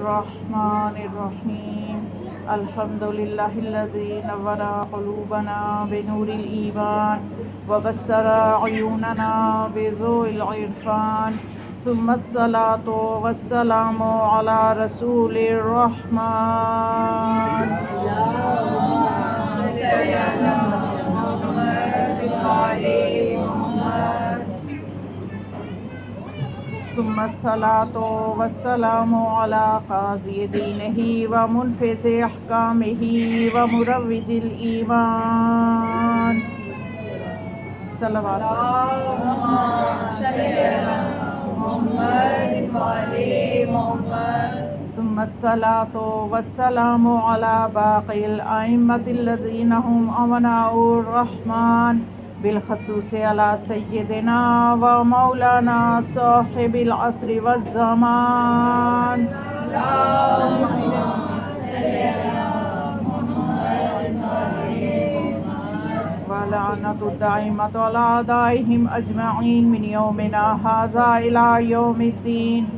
الرحمن الرحیم الحمد للہ الذی نور قلوبنا بنور الایمان وبصر عیوننا بضوء العرفان ثم الصلاة والسلام علی رسول الرحمن ثم الصلاة والسلام على قاضي دينه ومنفذ أحكامه ومروج الإيمان صلوات ثم الصلاة والسلام على باقي الأئمة الذين هم أمناء الرحمن بالخصوص على سيدنا ومولانا صاحب العصر والزمان ولعنة الدائمة على أعدائهم أجمعين من يومنا هذا إلى يوم الدين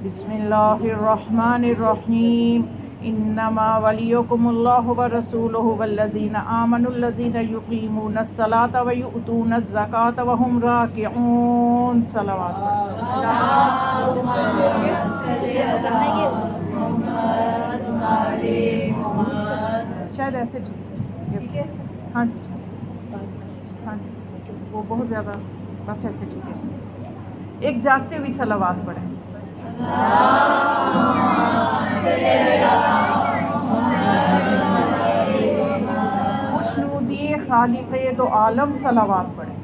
بسم الله الرحمن الرحيم انما وليكم الله ورسوله والذين آمنوا الذين يقيمون الصلاة ويؤتون الزكاة وهم راكعون صلوات شاید ایسے ٹھیک ہے ہاں جی ہاں جی وہ بہت زیادہ بس ایسے ٹھیک ہے ایک جاگتے ہوئی صلوات پڑھیں خوشنودی خالق دو عالم صلوات پڑھیں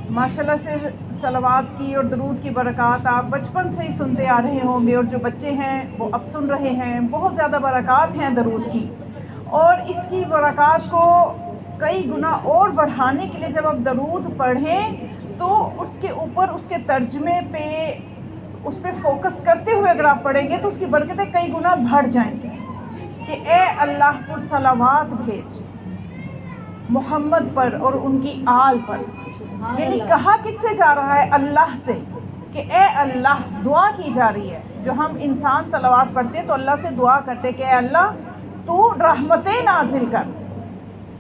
ماشاءاللہ سے صلوات کی اور درود کی برکات آپ بچپن سے ہی سنتے آ رہے ہوں گے اور جو بچے ہیں وہ اب سن رہے ہیں بہت زیادہ برکات ہیں درود کی اور اس کی برکات کو کئی گنا اور بڑھانے کے لیے جب آپ درود پڑھیں تو اس کے اوپر اس کے ترجمے پہ اس پہ فوکس کرتے ہوئے اگر آپ پڑھیں گے تو اس کی برکتیں کئی گنا بڑھ جائیں گی کہ اے اللہ تو صلوات بھیج محمد پر اور ان کی آل پر یعنی کہا کس سے جا رہا ہے اللہ سے کہ اے اللہ دعا کی جا رہی ہے جو ہم انسان صلوات پڑھتے ہیں تو اللہ سے دعا کرتے کہ اے اللہ تو رحمتیں نازل کر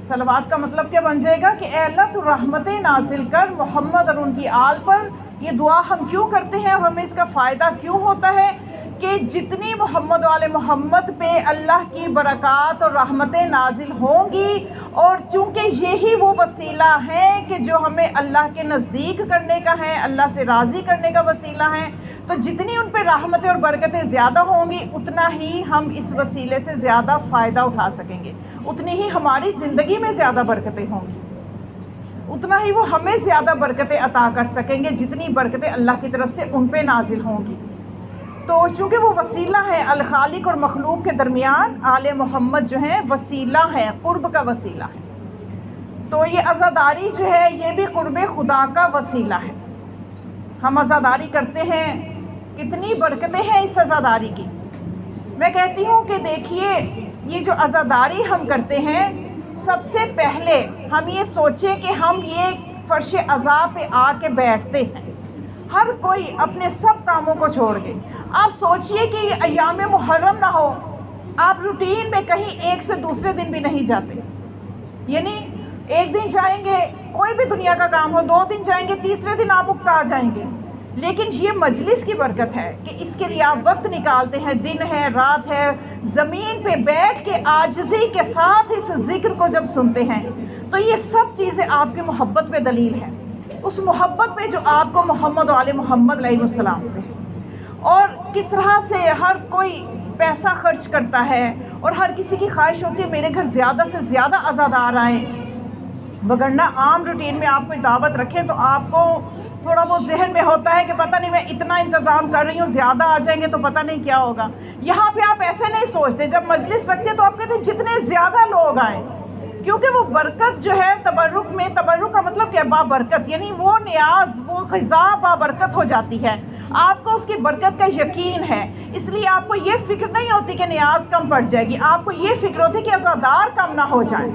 صلوات کا مطلب کیا بن جائے گا کہ اے اللہ تو رحمتیں نازل کر محمد اور ان کی آل پر یہ دعا ہم کیوں کرتے ہیں اور ہمیں اس کا فائدہ کیوں ہوتا ہے کہ جتنی محمد والے محمد پہ اللہ کی برکات اور رحمتیں نازل ہوں گی اور چونکہ یہی وہ وسیلہ ہیں کہ جو ہمیں اللہ کے نزدیک کرنے کا ہے اللہ سے راضی کرنے کا وسیلہ ہے تو جتنی ان پہ رحمتیں اور برکتیں زیادہ ہوں گی اتنا ہی ہم اس وسیلے سے زیادہ فائدہ اٹھا سکیں گے اتنی ہی ہماری زندگی میں زیادہ برکتیں ہوں گی اتنا ہی وہ ہمیں زیادہ برکتیں عطا کر سکیں گے جتنی برکتیں اللہ کی طرف سے ان پہ نازل ہوں گی تو چونکہ وہ وسیلہ ہے الخالق اور مخلوق کے درمیان آل محمد جو ہیں وسیلہ ہے قرب کا وسیلہ ہے تو یہ عزاداری جو ہے یہ بھی قرب خدا کا وسیلہ ہے ہم عزاداری کرتے ہیں کتنی برکتیں ہیں اس عزاداری کی میں کہتی ہوں کہ دیکھیے یہ جو عزاداری ہم کرتے ہیں سب سے پہلے ہم یہ سوچیں کہ ہم یہ فرش عزا پہ آ کے بیٹھتے ہیں ہر کوئی اپنے سب کاموں کو چھوڑ کے آپ سوچئے کہ یہ ایام محرم نہ ہو آپ روٹین میں کہیں ایک سے دوسرے دن بھی نہیں جاتے یعنی ایک دن جائیں گے کوئی بھی دنیا کا کام ہو 2 دن جائیں گے تیسرے دن آپ اکتا جائیں گے لیکن یہ مجلس کی برکت ہے کہ اس کے لیے آپ وقت نکالتے ہیں دن ہے رات ہے زمین پہ بیٹھ کے عاجزی کے ساتھ اس ذکر کو جب سنتے ہیں تو یہ سب چیزیں آپ کی محبت پہ دلیل ہے اس محبت پہ جو آپ کو محمد وآل محمد علیہ السلام سے اور کس طرح سے ہر کوئی پیسہ خرچ کرتا ہے اور ہر کسی کی خواہش ہوتی ہے میرے گھر زیادہ سے زیادہ عزادار آئیں وگرنہ عام روٹین میں آپ کوئی دعوت رکھیں تو آپ کو تھوڑا وہ ذہن میں ہوتا ہے کہ پتہ نہیں میں اتنا انتظام کر رہی ہوں زیادہ آ جائیں گے تو پتہ نہیں کیا ہوگا یہاں پہ آپ ایسے نہیں سوچتے جب مجلس رکھتے تو آپ کہتے ہیں جتنے زیادہ لوگ آئیں کیونکہ وہ برکت جو ہے تبرک میں تبرک کا مطلب کیا بابرکت یعنی وہ نیاز وہ غذا بابرکت ہو جاتی ہے آپ کو اس کی برکت کا یقین ہے اس لیے آپ کو یہ فکر نہیں ہوتی کہ نیاز کم پڑ جائے گی آپ کو یہ فکر ہوتی کہ عزادار کم نہ ہو جائیں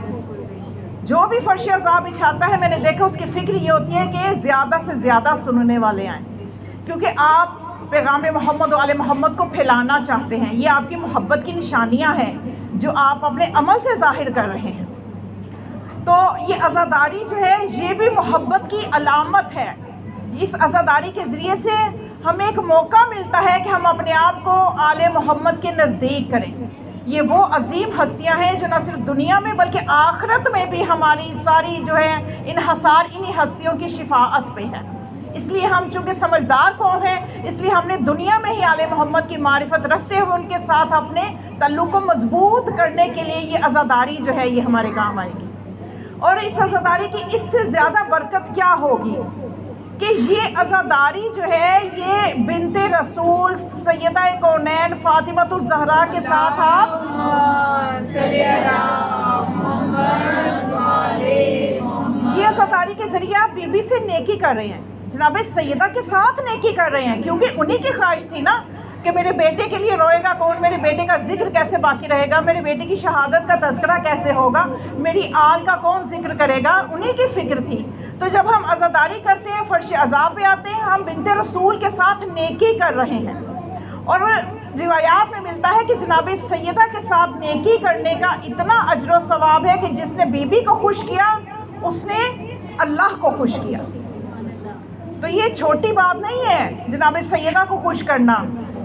جو بھی فرش عذاب بچھاتا ہے، میں نے دیکھا اس کی فکر یہ ہوتی ہے کہ زیادہ سے زیادہ سننے والے آئیں، کیونکہ آپ پیغام محمد و آل محمد کو پھیلانا چاہتے ہیں. یہ آپ کی محبت کی نشانیاں ہیں جو آپ اپنے عمل سے ظاہر کر رہے ہیں. تو یہ عزاداری جو ہے یہ بھی محبت کی علامت ہے. اس عزاداری کے ذریعے سے ہمیں ایک موقع ملتا ہے کہ ہم اپنے آپ کو آل محمد کے نزدیک کریں. یہ وہ عظیم ہستیاں ہیں جو نہ صرف دنیا میں بلکہ آخرت میں بھی ہماری ساری جو ہے انحصار انہی ہستیوں کی شفاعت پہ ہے. اس لیے ہم چونکہ سمجھدار قوم ہیں، اس لیے ہم نے دنیا میں ہی آل محمد کی معرفت رکھتے ہوئے ان کے ساتھ اپنے تعلق کو مضبوط کرنے کے لیے یہ عزاداری جو ہے یہ ہمارے کام آئے گی. اور اس عزاداری کی اس سے زیادہ برکت کیا ہوگی کہ یہ عزاداری جو ہے یہ بنت رسول سیدہ کونین فاطمۃ الزہرا کے ساتھ آپ یہ عزاداری کے ذریعے آپ بی بی سے نیکی کر رہے ہیں، جناب سیدہ کے ساتھ نیکی کر رہے ہیں، کیونکہ انہی کی خواہش تھی نا کہ میرے بیٹے کے لیے روئے گا کون، میرے بیٹے کا ذکر کیسے باقی رہے گا، میرے بیٹے کی شہادت کا تذکرہ کیسے ہوگا، میری آل کا کون ذکر کرے گا، انہی کی فکر تھی. تو جب ہم عزاداری کرتے ہیں، فرش عذاب پہ آتے ہیں، ہم بنت رسول کے ساتھ نیکی کر رہے ہیں. اور روایات میں ملتا ہے کہ جناب سیدہ کے ساتھ نیکی کرنے کا اتنا اجر و ثواب ہے کہ جس نے بی بی کو خوش کیا اس نے اللہ کو خوش کیا. تو یہ چھوٹی بات نہیں ہے جناب سیدہ کو خوش کرنا،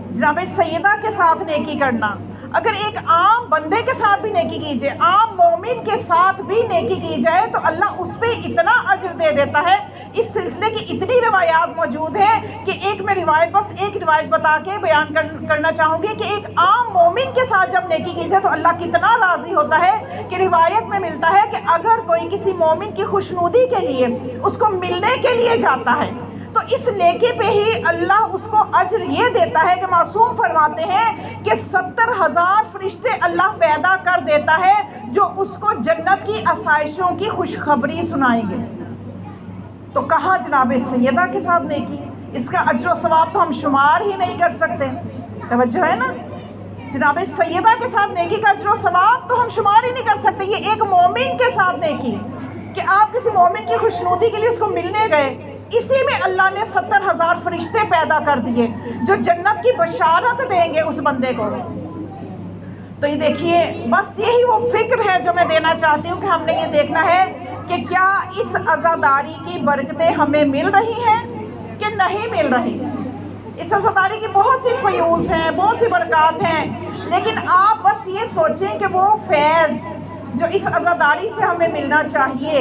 جناب سیدہ کے ساتھ نیکی کرنا. اگر ایک عام بندے کے ساتھ بھی نیکی کی جائے، عام مومن کے ساتھ بھی نیکی کی جائے تو اللہ اس پہ اتنا اجر دے دیتا ہے. اس سلسلے کی اتنی روایات موجود ہیں کہ میں بس ایک روایت بتا کے بیان کرنا چاہوں گی کہ ایک عام مومن کے ساتھ جب نیکی کی جائے تو اللہ کتنا راضی ہوتا ہے کہ روایت میں ملتا ہے کہ اگر کوئی کسی مومن کی خوشنودی کے لیے اس کو ملنے کے لیے جاتا ہے تو اس نیکی پہ ہی اللہ اس کو اجر یہ دیتا ہے کہ معصوم فرماتے ہیں کہ 70,000 فرشتے اللہ پیدا کر دیتا ہے جو اس کو جنت کی آسائشوں کی خوشخبری سنائیں گے. تو کہاں جناب سیدہ کے ساتھ نیکی، اس کا اجر و ثواب تو ہم شمار ہی نہیں کر سکتے. توجہ ہے نا، جناب سیدہ کے ساتھ نیکی کا اجر و ثواب تو ہم شمار ہی نہیں کر سکتے. یہ ایک مومن کے ساتھ نیکی کہ آپ کسی مومن کی خوشنودی کے لیے اس کو ملنے گئے، اسی میں اللہ نے 70,000 فرشتے پیدا کر دیے جو جنت کی بشارت دیں گے اس بندے کو. تو یہ دیکھیے، بس یہی وہ فکر ہے جو میں دینا چاہتی ہوں کہ ہم نے یہ دیکھنا ہے کہ کیا اس عزاداری کی برکتیں ہمیں مل رہی ہیں کہ نہیں مل رہی. اس عزاداری کی بہت سی فیوز ہیں، بہت سی برکات ہیں، لیکن آپ بس یہ سوچیں کہ وہ فیض جو اس عزاداری سے ہمیں ملنا چاہیے،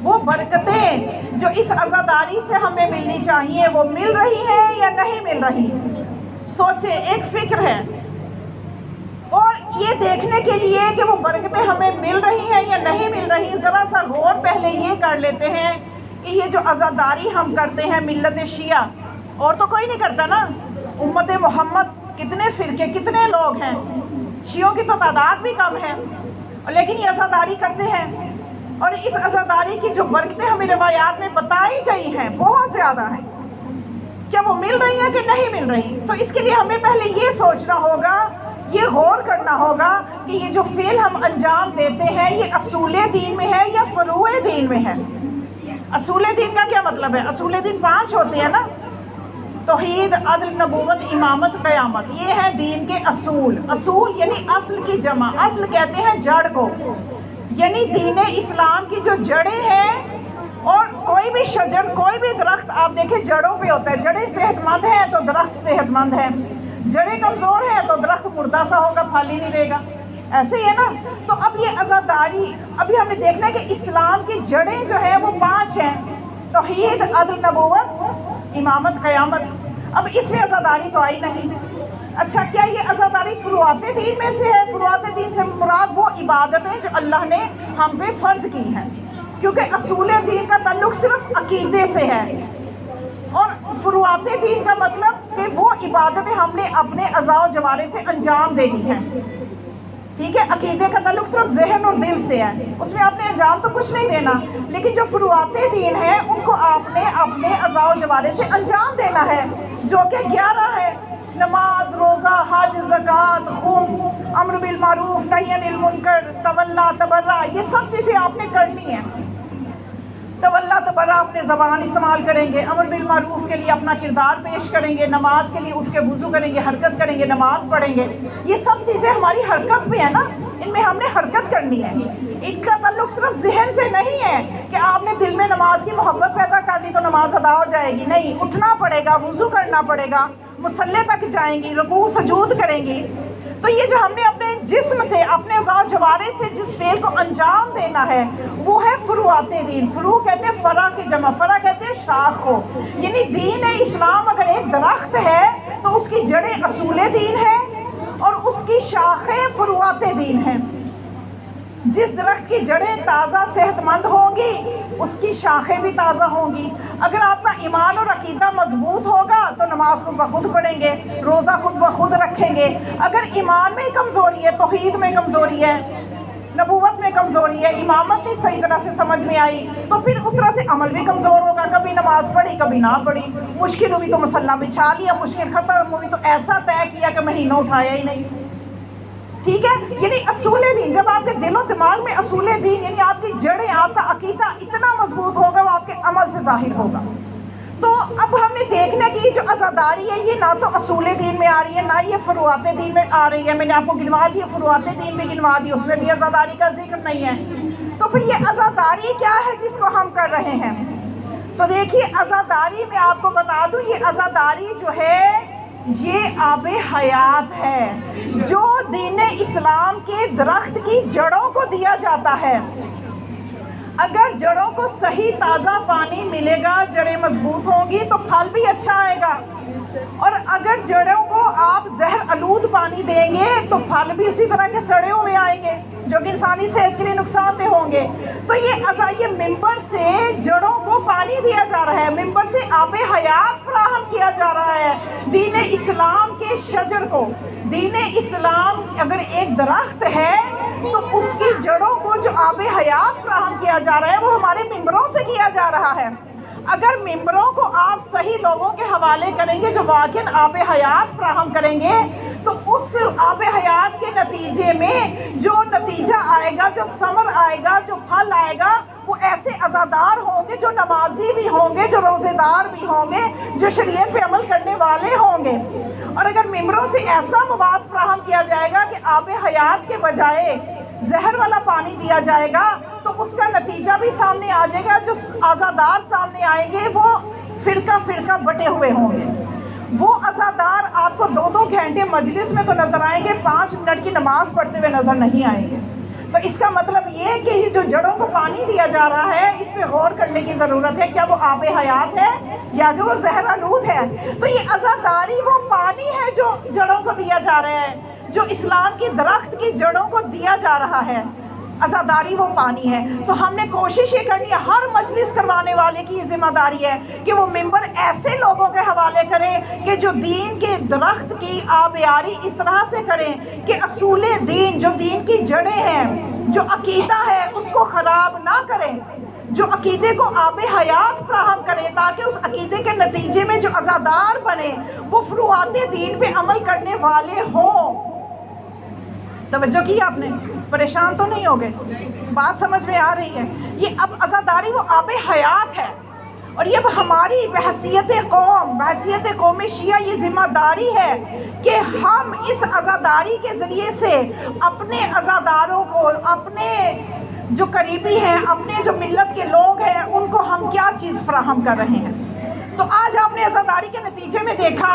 وہ برکتیں جو اس عزاداری سے ہمیں ملنی چاہیے، وہ مل رہی ہیں یا نہیں مل رہی. سوچیں، ایک فکر ہے. اور یہ دیکھنے کے لیے کہ وہ برکتیں ہمیں مل رہی ہیں یا نہیں مل رہی، ذرا سا غور پہلے یہ کر لیتے ہیں کہ یہ جو عزاداری ہم کرتے ہیں ملت شیعہ، اور تو کوئی نہیں کرتا نا. امت محمد کتنے فرقے، کتنے لوگ ہیں، شیعوں کی تو تعداد بھی کم ہے، لیکن یہ عزاداری کرتے ہیں. اور اس عزاداری کی جو برکتیں ہمیں روایات میں بتائی گئی ہیں بہت زیادہ ہیں. کیا وہ مل رہی ہیں کہ نہیں مل رہی؟ تو اس کے لیے ہمیں پہلے یہ سوچنا ہوگا، یہ غور کرنا ہوگا کہ یہ جو فعل ہم انجام دیتے ہیں یہ اصول دین میں ہے یا فروع دین میں ہے. اصول دین کا کیا مطلب ہے؟ اصول دین 5 ہوتے ہیں نا، توحید، عدل، نبوت، امامت، قیامت. یہ ہے دین کے اصول. اصول یعنی اصل کی جمع، اصل کہتے ہیں جڑ کو، یعنی دین اسلام کی جو جڑیں ہیں. اور کوئی بھی شجر، کوئی بھی درخت آپ دیکھیں جڑوں پہ ہوتا ہے. جڑیں صحت مند ہیں تو درخت صحت مند ہے، جڑیں کمزور ہیں تو درخت مردہ سا ہوگا، پھل ہی نہیں دے گا. ایسے ہی ہے نا. تو اب یہ عزاداری، ابھی ہم نے دیکھنا ہے کہ اسلام کی جڑیں جو ہیں وہ 5 ہیں، توحید، عدل، نبوت، امامت، قیامت. اب اس میں عزاداری تو آئی نہیں. اچھا، کیا یہ عزاداری فروعات دین میں سے ہے؟ فروعات دین سے مراد وہ عبادتیں جو اللہ نے ہم پہ فرض کی ہیں، کیونکہ اصول دین کا تعلق صرف عقیدے سے ہے، اور فروعات دین کا مطلب کہ وہ عبادتیں ہم نے اپنے اعضاء و جوارح سے انجام دینی ہیں. ٹھیک ہے، عقیدے کا تعلق صرف ذہن اور دل سے ہے، اس میں آپ نے انجام تو کچھ نہیں دینا. لیکن جو فروعات دین ہیں ان کو آپ نے اپنے اعضاء و جوارح سے انجام دینا ہے، جو کہ 11 ہے. نماز، روزہ، حج، زکوٰۃ، خمس، امر بالمعروف، نہی عن المنکر، تولا، تبرع، یہ سب چیزیں آپ نے کرنی ہیں۔ تولا تبرع اپنے زبان استعمال کریں گے، امر بالمعروف کے لیے اپنا کردار پیش کریں گے، نماز کے لیے اٹھ کے وضو کریں گے، حرکت کریں گے، نماز پڑھیں گے۔ یہ سب چیزیں ہماری حرکت میں ہے نا، ان میں ہم نے حرکت کرنی ہے۔ ان کا تعلق صرف ذہن سے نہیں ہے کہ آپ نے دل میں نماز کی محبت پیدا کر لی تو نماز ادا ہو جائے گی، نہیں، اٹھنا پڑے گا، وضو کرنا پڑے گا، مصلی تک جائیں گی، رکوع سجود کریں گی۔ تو یہ جو ہم نے اپنے جسم سے، اپنے اعضاء جوارے سے جس فعل کو انجام دینا ہے وہ ہے فروعات دین۔ فروع کہتے ہیں فرع کی جمع، فرع کہتے ہیں شاخ کو، یعنی دین اسلام اگر ایک درخت ہے تو اس کی جڑیں اصول دین ہے اور اس کی شاخیں فروعات دین ہیں۔ جس درخت کی جڑیں تازہ صحت مند ہوں گی اس کی شاخیں بھی تازہ ہوں گی۔ اگر آپ کا ایمان اور عقیدہ مضبوط ہوگا تو نماز خود بخود پڑھیں گے، روزہ خود بخود رکھیں گے۔ اگر ایمان میں کمزوری ہے، توحید میں کمزوری ہے، نبوت میں کمزوری ہے، امامت نہیں صحیح طرح سے سمجھ میں آئی تو پھر اس طرح سے عمل بھی کمزور ہوگا، کبھی نماز پڑھی کبھی نہ پڑھی، مشکل ہوئی تو مصلی بچھا لیا، مشکل ختم ہوئی تو ایسا طے کیا کہ مہینہ اٹھایا ہی نہیں۔ ٹھیک ہے، یعنی اصول دین جب آپ کے دل و دماغ میں اصول دین یعنی آپ کی جڑیں، آپ کا عقیدہ اتنا مضبوط ہوگا وہ آپ کے عمل سے ظاہر ہوگا۔ تو اب ہم نے دیکھنا کہ جو عزاداری ہے یہ نہ تو اصول دین میں آ رہی ہے نہ یہ فروعات دین میں آ رہی ہے۔ میں نے آپ کو گنوا دی، فروعات دین میں گنوا دی، اس میں بھی عزاداری کا ذکر نہیں ہے۔ تو پھر یہ عزاداری کیا ہے جس کو ہم کر رہے ہیں؟ تو دیکھیے عزاداری میں آپ کو بتا دوں، یہ عزاداری جو ہے یہ آب حیات ہے جو دین اسلام کے درخت کی جڑوں کو دیا جاتا ہے۔ اگر جڑوں کو صحیح تازہ پانی ملے گا، جڑیں مضبوط ہوں گی تو پھل بھی اچھا آئے گا، اور اگر جڑوں کو آپ زہر آلود پانی دیں گے تو پھل بھی اسی طرح کے سڑے ہوئے آئیں گے جو کہ انسانی صحت کے لیے نقصان دہ ہوں گے۔ تو یہ ممبر سے جڑوں کو پانی دیا جا رہا ہے، ممبر سے آب حیات فراہم کیا جا رہا ہے دین اسلام کے شجر کو۔ دین اسلام اگر ایک درخت ہے تو اس کی جڑوں کو جو آب حیات فراہم کیا جا رہا ہے وہ ہمارے ممبروں سے کیا جا رہا ہے۔ اگر ممبروں کو آپ صحیح لوگوں کے حوالے کریں گے جو واقعاً آب حیات فراہم کریں گے تو اس آب حیات کے نتیجے میں جو نتیجہ آئے گا، جو ثمر آئے گا، جو پھل آئے گا، وہ ایسے عزادار ہوں گے جو نمازی بھی ہوں گے، جو روزے دار بھی ہوں گے، جو شریعت پہ عمل کرنے والے ہوں گے۔ اور اگر ممبروں سے ایسا مواد فراہم کیا جائے گا کہ آب حیات کے بجائے زہر والا پانی دیا جائے گا تو اس کا نتیجہ بھی سامنے آ جائے گا، جو عزادار سامنے آئیں گے وہ فرقہ فرقہ بٹے ہوئے ہوں گے۔ وہ عزادار آپ کو 2-2 گھنٹے مجلس میں تو نظر آئیں گے، 5 منٹ کی نماز پڑھتے ہوئے نظر نہیں آئیں گے۔ تو اس کا مطلب یہ کہ یہ جو جڑوں کو پانی دیا جا رہا ہے اس پہ غور کرنے کی ضرورت ہے، کیا وہ آب حیات ہے یا جو وہ زہر آلود ہے؟ تو یہ عزاداری وہ پانی ہے جو جڑوں کو دیا جا رہا ہے، جو اسلام کی درخت کی جڑوں کو دیا جا رہا ہے۔ عزاداری وہ پانی ہے۔ تو ہم نے کوشش یہ کرنی ہے، ہر مجلس کروانے والے کی یہ ذمہ داری ہے کہ وہ ممبر ایسے لوگوں کے حوالے کریں کہ جو دین کے درخت کی آبیاری اس طرح سے کریں کہ اصول دین، جو دین کی جڑیں ہیں، جو عقیدہ ہے اس کو خراب نہ کریں، جو عقیدے کو آب حیات فراہم کریں تاکہ اس عقیدے کے نتیجے میں جو عزادار بنے وہ فروعات دین پہ عمل کرنے والے ہوں۔ توجہ کی آپ نے؟ پریشان تو نہیں ہو گئے؟ بات سمجھ میں آ رہی ہے؟ یہ اب عزاداری وہ آب حیات ہے، اور یہ ہماری بحیثیت قوم شیعہ یہ ذمہ داری ہے کہ ہم اس عزاداری کے ذریعے سے اپنے عزاداروں کو، اپنے جو قریبی ہیں، اپنے جو ملت کے لوگ ہیں، ان کو ہم کیا چیز فراہم کر رہے ہیں۔ تو آج آپ نے عزاداری کے نتیجے میں دیکھا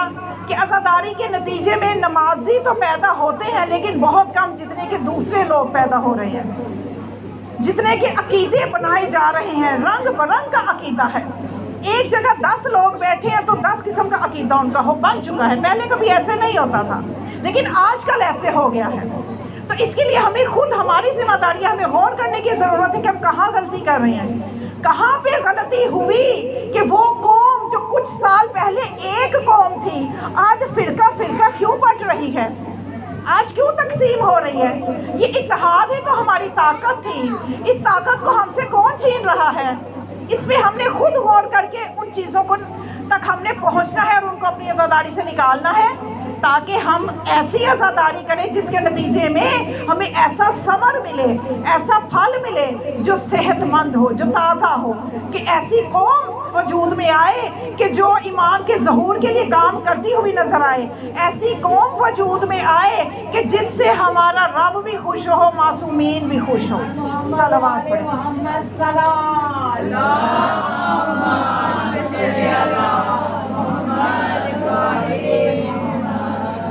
کہ عزاداری کے نتیجے میں نمازی تو پیدا ہوتے ہیں لیکن بہت کم، جتنے کے دوسرے لوگ پیدا ہو رہے ہیں، جتنے کے عقیدے بنائے جا رہے ہیں، رنگ برنگ کا عقیدہ ہے۔ ایک جگہ 10 لوگ بیٹھے ہیں تو 10 قسم کا عقیدہ ان کا بن چکا ہے۔ پہلے کبھی ایسے نہیں ہوتا تھا لیکن آج کل ایسے ہو گیا ہے۔ تو اس کے لیے ہمیں خود ہماری ذمہ داری ہے، ہمیں غور کرنے کی ضرورت ہے کہ ہم کہاں غلطی کر رہے ہیں، کہاں پہ غلطی ہوئی کہ وہ قوم جو کچھ سال پہلے ایک قوم تھی آج فرقہ فرقہ کیوں بٹ رہی ہے، آج کیوں تقسیم ہو رہی ہے۔ یہ اتحاد ہی تو ہماری طاقت تھی، اس طاقت کو ہم سے کون چھین رہا ہے؟ اس پہ ہم نے خود غور کر کے ان چیزوں کو تک ہم نے پہنچنا ہے اور ان کو اپنی عزاداری سے نکالنا ہے تاکہ ہم ایسی عزاداری کریں جس کے نتیجے میں ہمیں ایسا ثمر ملے، ایسا پھل ملے جو صحت مند ہو، جو تازہ ہو، کہ ایسی قوم وجود میں آئے کہ جو ایمان کے ظہور کے لیے کام کرتی ہوئی نظر آئے، ایسی قوم وجود میں آئے کہ جس سے ہمارا رب بھی خوش ہو، معصومین بھی خوش ہو۔ صلوات پڑھیں۔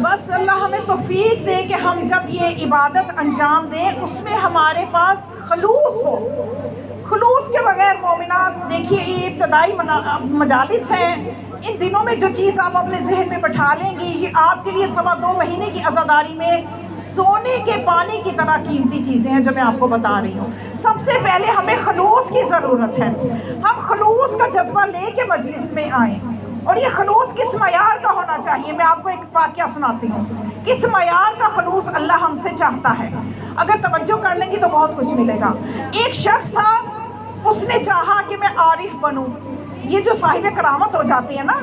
بس اللہ ہمیں توفیق دے کہ ہم جب یہ عبادت انجام دیں اس میں ہمارے پاس خلوص ہو۔ خلوص کے بغیر مومنات، دیکھیے یہ ابتدائی مجالس ہیں، ان دنوں میں جو چیز آپ اپنے ذہن میں بٹھا لیں گی یہ آپ کے لیے 2.25 مہینے کی عزاداری میں سونے کے پانی کی طرح قیمتی چیزیں ہیں جو میں آپ کو بتا رہی ہوں۔ سب سے پہلے ہمیں خلوص کی ضرورت ہے۔ ہم خلوص کا جذبہ لے کے مجلس میں آئیں، اور یہ خلوص کس معیار کا ہونا چاہیے؟ میں آپ کو ایک واقعہ سناتی ہوں۔ کس معیار کا خلوص اللہ ہم سے چاہتا ہے؟ اگر توجہ کر لیں گی تو بہت کچھ ملے گا۔ ایک شخص تھا، اس نے چاہا کہ میں عارف بنوں۔ یہ جو صاحب کرامت ہو جاتے ہیں نا،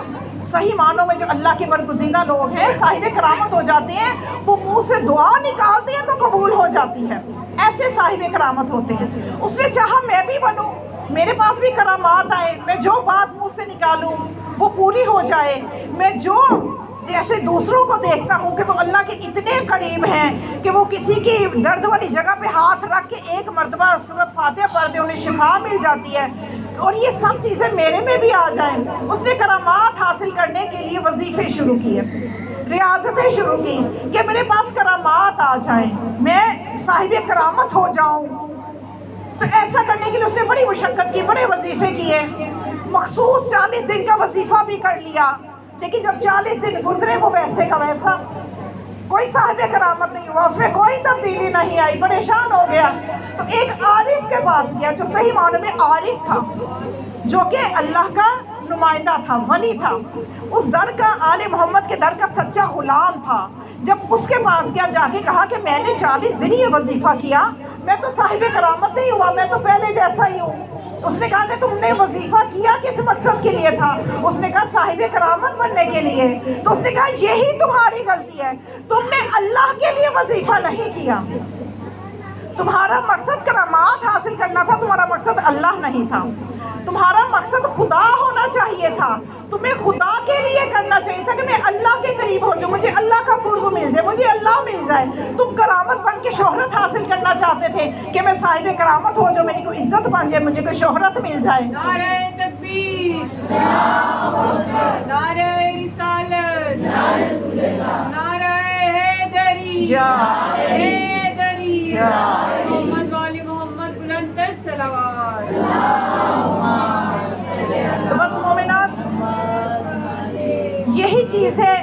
صحیح معنوں میں جو اللہ کے برگزیدہ لوگ ہیں، صاحب کرامت ہو جاتے ہیں، وہ منہ سے دعا نکالتے ہیں تو قبول ہو جاتی ہے، ایسے صاحب کرامت ہوتے ہیں۔ اس نے چاہا میں بھی بنوں، میرے پاس بھی کرامات آئے، میں جو بات منہ سے نکالوں وہ پوری ہو جائے، میں جو جیسے دوسروں کو دیکھتا ہوں کہ وہ اللہ کے اتنے قریب ہیں کہ وہ کسی کی درد والی جگہ پہ ہاتھ رکھ کے ایک مرتبہ سورۃ فاتحہ پڑھ دے انہیں شفا مل جاتی ہے، اور یہ سب چیزیں میرے میں بھی آ جائیں۔ اس نے کرامات حاصل کرنے کے لیے وظیفے شروع کیے، ریاضتیں شروع کی کہ میرے پاس کرامات آ جائیں، میں صاحب کرامت ہو جاؤں۔ تو ایسا کرنے کے لیے اس نے بڑی مشقت کی، بڑے وظیفے کیے، مخصوص 40 دن کا وظیفہ بھی کر لیا، لیکن جب 40 دن گزرے وہ ویسے کا ویسا، کوئی صاحب کرامت نہیں ہوا، اس میں کوئی تبدیلی نہیں آئی، پریشان ہو گیا۔ تو ایک عارف کے پاس گیا جو صحیح معنی میں عارف تھا، جو کہ اللہ کا نمائندہ تھا، ولی تھا، اس در کا، آل محمد کے در کا سچا غلام تھا۔ جب اس کے پاس گیا، جا کے کہا کہ میں نے 40 دن یہ وظیفہ کیا، میں تو صاحب کرامت نہیں ہوا، میں تو پہلے جیسا ہی ہوں۔ اس نے کہا کہ تم نے وظیفہ کیا کس مقصد کے لیے تھا؟ اس نے کہا صاحب کرامت بننے کے لیے۔ تو اس نے کہا یہی تمہاری غلطی ہے، تم نے اللہ کے لیے وظیفہ نہیں کیا، تمہارا مقصد کرامات حاصل کرنا تھا، تمہارا مقصد اللہ نہیں تھا، تمہارا مقصد خدا ہونا چاہیے تھا، تمہیں خدا کے لیے کرنا چاہیے تھا کہ میں اللہ کے قریب ہو جاؤں، مجھے اللہ کا قرب مل جائے، مجھے اللہ مل جائے۔ تم کرامت بن کے شہرت حاصل کرنا چاہتے تھے کہ میں صاحب کرامت ہو جاؤں، میری کوئی عزت بن جائے، مجھے کوئی شہرت مل جائے۔ نعرہ تکبیر، نعرہ رسالت، نعرہ حیدری، حیدری، محمد والی محمد بلند تر صلوات۔ تو بس مومنات، یہی چیز ہے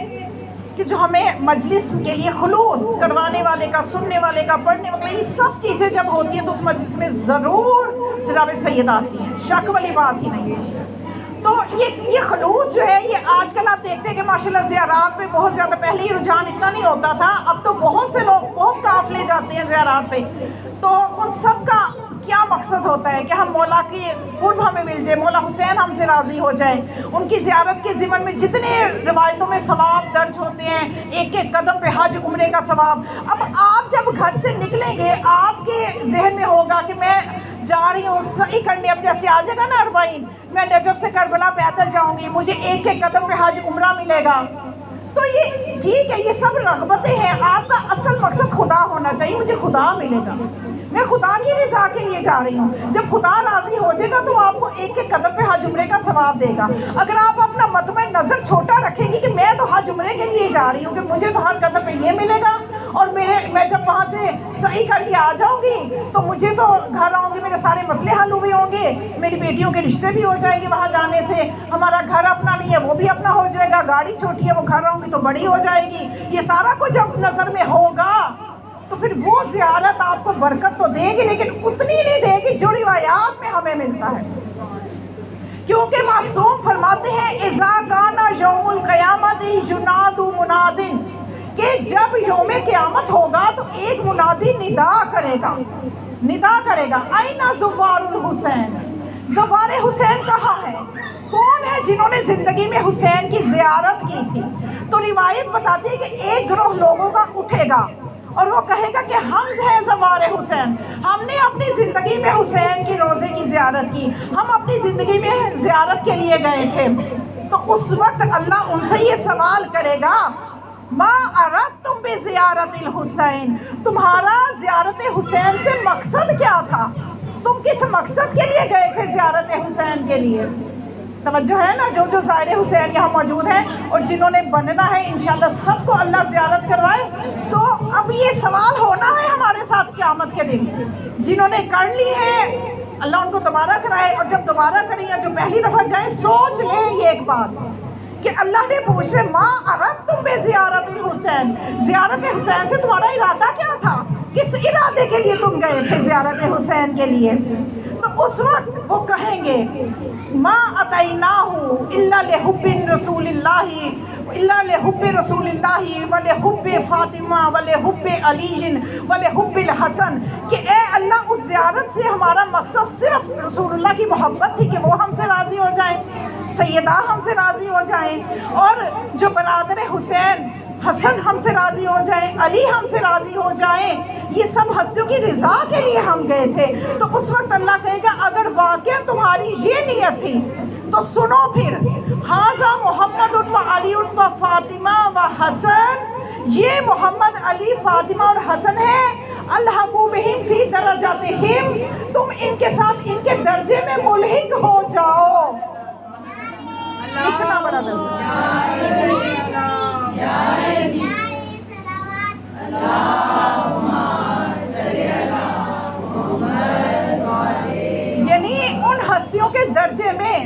کہ جو ہمیں مجلس کے لیے خلوص کروانے والے کا، سننے والے کا، پڑھنے والے، یہ سب چیزیں جب ہوتی ہیں تو اس مجلس میں ضرور جناب سید آتی ہیں، شک والی بات ہی نہیں ہے۔ تو یہ خلوص جو ہے، یہ آج کل آپ دیکھتے ہیں کہ ماشاءاللہ زیارات پہ بہت زیادہ، پہلے ہی رجحان اتنا نہیں ہوتا تھا، اب تو بہت سے لوگ بہت قافلے جاتے ہیں زیارات پہ۔ تو ان سب کا کیا مقصد ہوتا ہے کہ ہم مولا کی قرب ہمیں مل جائے، مولا حسین ہم سے راضی ہو جائیں، ان کی زیارت کے ضمن میں جتنے روایتوں میں ثواب درج ہوتے ہیں، ایک ایک قدم پہ حج عمرے کا ثواب۔ اب آپ جب گھر سے نکلیں گے آپ کے ذہن میں ہوگا کہ میں جا رہی ہوں سعی کرنے، اب جیسے آ جائے گا نا 40، میں نجف سے کربلا پیدل جاؤں گی، مجھے ایک ایک قدم پہ حج عمرہ ملے گا۔ تو یہ ٹھیک ہے، یہ سب رغبتیں ہیں، آپ کا اصل مقصد خدا ہونا چاہیے، مجھے خدا ملے گا، میں خدا کی رضا کے لیے جا رہی ہوں۔ جب خدا راضی ہو جائے گا تو آپ کو ایک ایک قدم پہ حج عمرے کا ثواب دے گا۔ اگر آپ اپنا مطمع نظر چھوٹا رکھیں گی کہ میں تو حج عمرے کے لیے جا رہی ہوں، کہ مجھے تو ہر قدم پہ یہ ملے گا، اور میں جب وہاں سے صحیح کر کے آ جاؤں گی تو مجھے تو گھر آؤں گی، میرے سارے مسئلے حل ہوئے ہوں گے، میری بیٹیوں کے رشتے بھی ہو جائیں گے وہاں جانے سے، ہمارا گھر اپنا نہیں ہے وہ بھی اپنا ہو جائے گا، گاڑی چھوٹی ہے وہ گھر آؤں گی تو بڑی ہو جائے گی، یہ سارا کچھ جب نظر میں ہوگا تو پھر وہ زیارت آپ کو برکت تو دے گی، لیکن اتنی نہیں دے گی جو روایات میں ہمیں ملتا ہے۔ کیونکہ معصوم فرماتے ہیں اذا کان یوم القیامت یناد مناد، کہ جب یوم قیامت ہوگا تو ایک منادی ندا کرے گا، این زوار الحسین، زوار حسین کہاں ہے؟ کون ہے جنہوں نے زندگی میں حسین کی زیارت کی تھی، تو روایت بتاتی ہے کہ ایک گروہ لوگوں کا اٹھے گا اور وہ کہے گا کہ ہم ہیں زوار حسین، ہم نے اپنی زندگی میں حسین کی روزے کی زیارت کی، ہم اپنی زندگی میں زیارت کے لیے گئے تھے۔ تو اس وقت اللہ ان سے یہ سوال کرے گا، ما اردتم بزیارت الحسین، تمہارا زیارت حسین سے مقصد کیا تھا؟ تم کس مقصد کے لیے گئے تھے زیارت حسین کے لیے؟ توجہ ہے نا؟ جو زائر حسین یہاں موجود ہیں اور جنہوں نے بننا ہے انشاءاللہ سب کو اللہ زیارت کروائے۔ تو اب یہ سوال ہونا ہے ہمارے ساتھ قیامت کے دن، جنہوں نے کر لی ہے اللہ ان کو دوبارہ کرائے، اور جب دوبارہ کریں یا جو پہلی دفعہ جائیں سوچ لیں یہ ایک بات کہ اللہ نے پوچھے ما اردتم بزیارت الحسین، زیارت حسین سے تمہارا ارادہ کیا تھا؟ کس ارادے کے لیے تم گئے تھے زیارت حسین کے لیے؟ تو اس وقت وہ کہیں گے ما اتیناہ الا لحب رسول اللہ ولحب فاطمہ ولحب علی ولحب الحسن، کہ اے اللہ اس زیارت سے ہمارا مقصد صرف رسول اللہ کی محبت تھی کہ وہ ہم سے راضی ہو جائیں، سیدہ ہم سے راضی ہو جائیں، اور جو برادر حسین حسن ہم سے راضی ہو جائیں، علی ہم سے راضی ہو جائیں، یہ سب ہستیوں کی رضا کے لیے ہم گئے تھے۔ تو اس وقت اللہ کہے گا اگر واقعا تمہاری یہ نیت تھی تو سنو پھر، ھذا محمد و علی و فاطمہ و حسن، یہ محمد، علی، فاطمہ اور حسن ہے، الحقوا بہم فی درجاتہم، تم ان کے ساتھ ان کے درجے میں ملحق ہو جاؤ۔ اتنا بڑا درجہ، یعنی ان ہستیوں کے درجے میں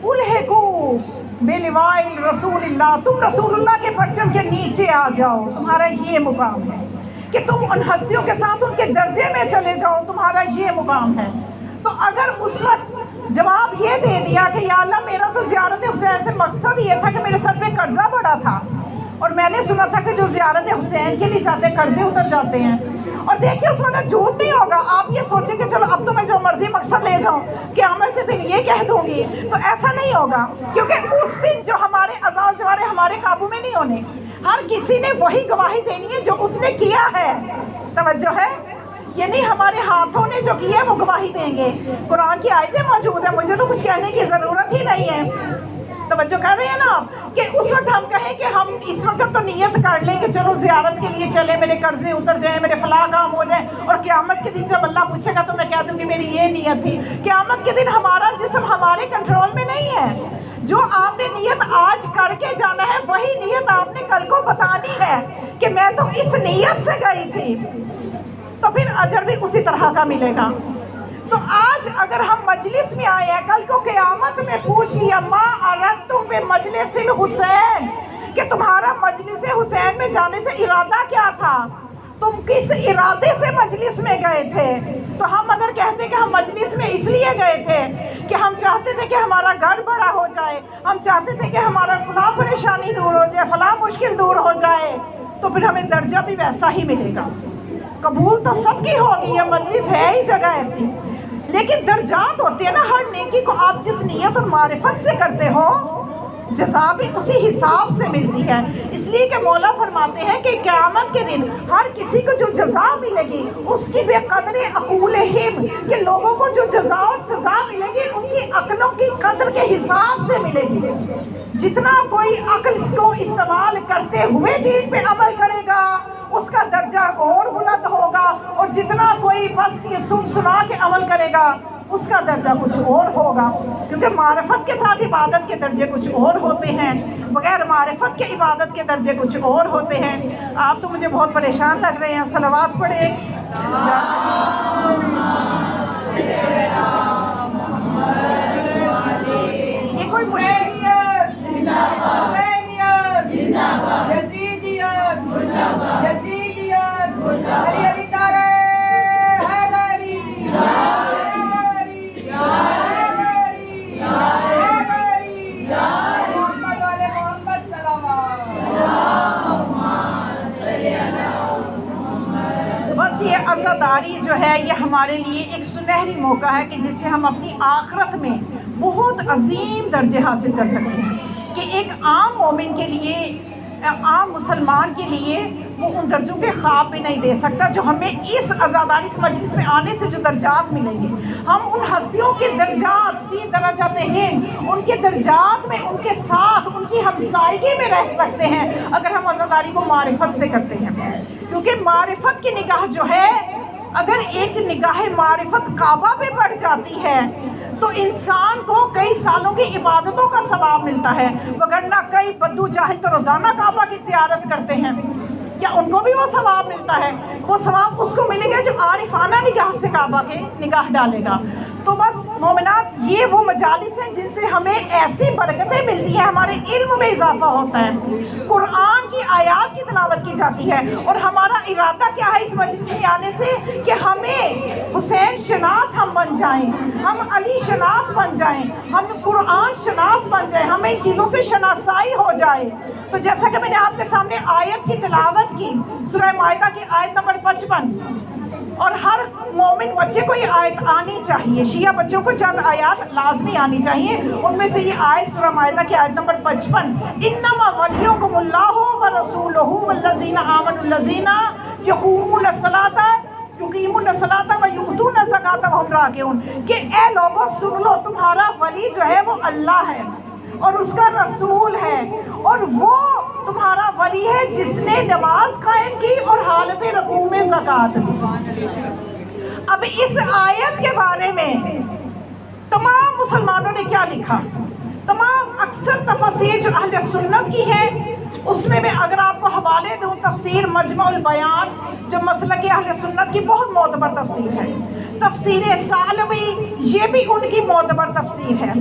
الحقوا بلواء رسول اللہ، تم رسول اللہ کے پرچم کے نیچے آ جاؤ، تمہارا یہ مقام ہے کہ تم ان ہستیوں کے ساتھ ان کے درجے میں چلے جاؤ، تمہارا یہ مقام ہے۔ تو اگر اس وقت جواب یہ دے دیا کہ یا اللہ میرا تو زیارت حسین سے مقصد یہ تھا کہ میرے سر پہ قرضہ بڑا تھا، اور میں نے سنا تھا کہ جو زیارت حسین کے لیے جاتے قرضے اتر جاتے ہیں، اور دیکھیے اس وقت جھوٹ نہیں ہوگا، آپ یہ سوچیں کہ چلو اب تو میں جو مرضی مقصد لے جاؤں قیامت کے دن یہ کہہ دوں گی، تو ایسا نہیں ہوگا، کیونکہ اس دن جو ہمارے اعضاء و جوارح ہمارے قابو میں نہیں ہونے، ہر کسی نے وہی گواہی دینی ہے جو اس نے کیا ہے۔ توجہ ہے؟ یعنی ہمارے ہاتھوں نے جو کیا ہے وہ گواہی دیں گے۔ قرآن کی آیتیں موجود ہیں، مجھے تو کچھ کہنے کی ضرورت ہی نہیں ہے۔ توجہ کر رہے ہیں نا آپ کہ اس وقت ہم کہیں کہ ہم اس وقت تو نیت کر لیں کہ چلو زیارت کے لیے چلے، میرے قرضے اتر جائیں، میرے فلاح کام ہو جائیں، اور قیامت کے دن جب اللہ پوچھے گا تو میں کہہ دوں گی میری یہ نیت تھی۔ قیامت کے دن ہمارا جسم ہمارے کنٹرول میں نہیں ہے، جو آپ نے نیت آج کر کے جانا ہے وہی نیت آپ نے کل کو بتانی ہے کہ میں تو اس نیت سے گئی تھی، تو پھر اجر بھی اسی طرح کا ملے گا۔ تو آج اگر ہم مجلس میں آئے ہیں، کل کو قیامت میں پوچھ لیا ما اردتم بمجلس الحسین، کہ تمہارا مجلس حسین میں جانے سے ارادہ کیا تھا، تم کس ارادے سے مجلس میں گئے تھے؟ تو ہم اگر کہتے کہ ہم مجلس میں اس لیے گئے تھے کہ ہم چاہتے تھے کہ ہمارا گھر بڑا ہو جائے، ہم چاہتے تھے کہ ہمارا فلاں پریشانی دور ہو جائے، فلاں مشکل دور ہو جائے، تو پھر ہمیں درجہ بھی ویسا ہی ملے گا۔ قبول تو سب کی ہوگی، یہ مجلس ہے ہی جگہ ایسی، لیکن درجات ہوتے ہیں نا، ہر نیکی کو آپ جس نیت اور معرفت سے کرتے ہو جزا بھی اسی حساب سے ملتی ہے۔ اس لیے کہ مولا فرماتے ہیں کہ قیامت کے دن ہر کسی کو جو جزا ملے گی اس کی بے قدر عقولہم، کہ لوگوں کو جو جزا اور سزا ملے گی ان کی عقلوں کی قدر کے حساب سے ملے گی۔ جتنا کوئی عقل کو استعمال کرتے ہوئے دین پہ عمل کرے گا اس کا درجہ اور بلند ہوگا، اور جتنا کوئی بس یہ سنا کے عمل کرے گا اس کا درجہ کچھ اور ہوگا، کیونکہ معرفت کے ساتھ عبادت کے درجے کچھ اور ہوتے ہیں، بغیر معرفت کے عبادت کے درجے کچھ اور ہوتے ہیں۔ آپ تو مجھے بہت پریشان لگ رہے ہیں، صلوات پڑھیں۔ یہ کوئی مشکل بس یہ عزاداری جو ہے یہ ہمارے لیے ایک سنہری موقع ہے کہ جس سے ہم اپنی آخرت میں بہت عظیم درجے حاصل کر سکتے ہیں کہ ایک عام مومن کے لیے، عام مسلمان کے لیے وہ ان درجوں کے خواب بھی نہیں دے سکتا جو ہمیں اس عزاداری سے مجلس میں آنے سے جو درجات ملیں گے۔ ہم ان ہستیوں کے درجات فی درجات ہیں، ان کے درجات میں ان کے ساتھ ان کی ہمسائیگی میں رہ سکتے ہیں اگر ہم عزاداری کو معرفت سے کرتے ہیں، کیونکہ معرفت کی نگاہ جو ہے، اگر ایک نگاہ معرفت کعبہ پہ پڑ جاتی ہے تو انسان کو کئی سالوں کی عبادتوں کا ثواب ملتا ہے، وگرنہ کئی بدو جاہل تو روزانہ کعبہ کی زیارت کرتے ہیں، کیا ان کو بھی وہ ثواب ملتا ہے؟ وہ ثواب اس کو ملے گا جو عارفانہ نگاہ سے کعبہ کے نگاہ ڈالے گا۔ تو بس مومنات، یہ وہ مجالس ہیں جن سے ہمیں ایسی برکتیں ملتی ہیں، ہمارے علم میں اضافہ ہوتا ہے، قرآن کی آیات کی تلاوت کی جاتی ہے، اور ہمارا ارادہ کیا ہے اس مجلس میں آنے سے کہ ہمیں حسین شناس ہم بن جائیں، ہم علی شناس بن جائیں، ہم قرآن شناس بن جائیں، ہمیں ان چیزوں سے شناسائی ہو جائے۔ تو جیسا کہ میں نے آپ کے سامنے آیت کی تلاوت کی، سورہ مائدہ کی آیت نمبر 55، اور ہر مومن بچے کو یہ آیت آنی چاہیے، شیعہ بچوں کو چند آیات لازمی آنی چاہیے، ان میں سے یہ آیت سورہ مائدہ کی آیت نمبر 55، انما ولیکم اللہ ورسولہ والذین آمنوا الذین یقومون الصلاۃ یقیمون الصلاۃ ویؤتون الزکاۃ وہم راکعون، کہ اے لوگوں سن لو، تمہارا ولی جو ہے وہ اللہ ہے اور اس کا رسول ہے، اور وہ تمہارا ولی ہے جس نے نماز قائم کی اور حالت رکوع میں زکوٰۃ دی۔ اب اس آیت کے بارے میں تمام مسلمانوں نے کیا لکھا؟ تمام اکثر تفاسیر جو اہل سنت کی ہیں، اس میں اگر آپ کو حوالے دوں، تفسیر مجمع البیان جو مسلک اہل سنت کی بہت معتبر تفسیر ہے، تفسیر سالوی یہ بھی ان کی معتبر تفسیر ہے،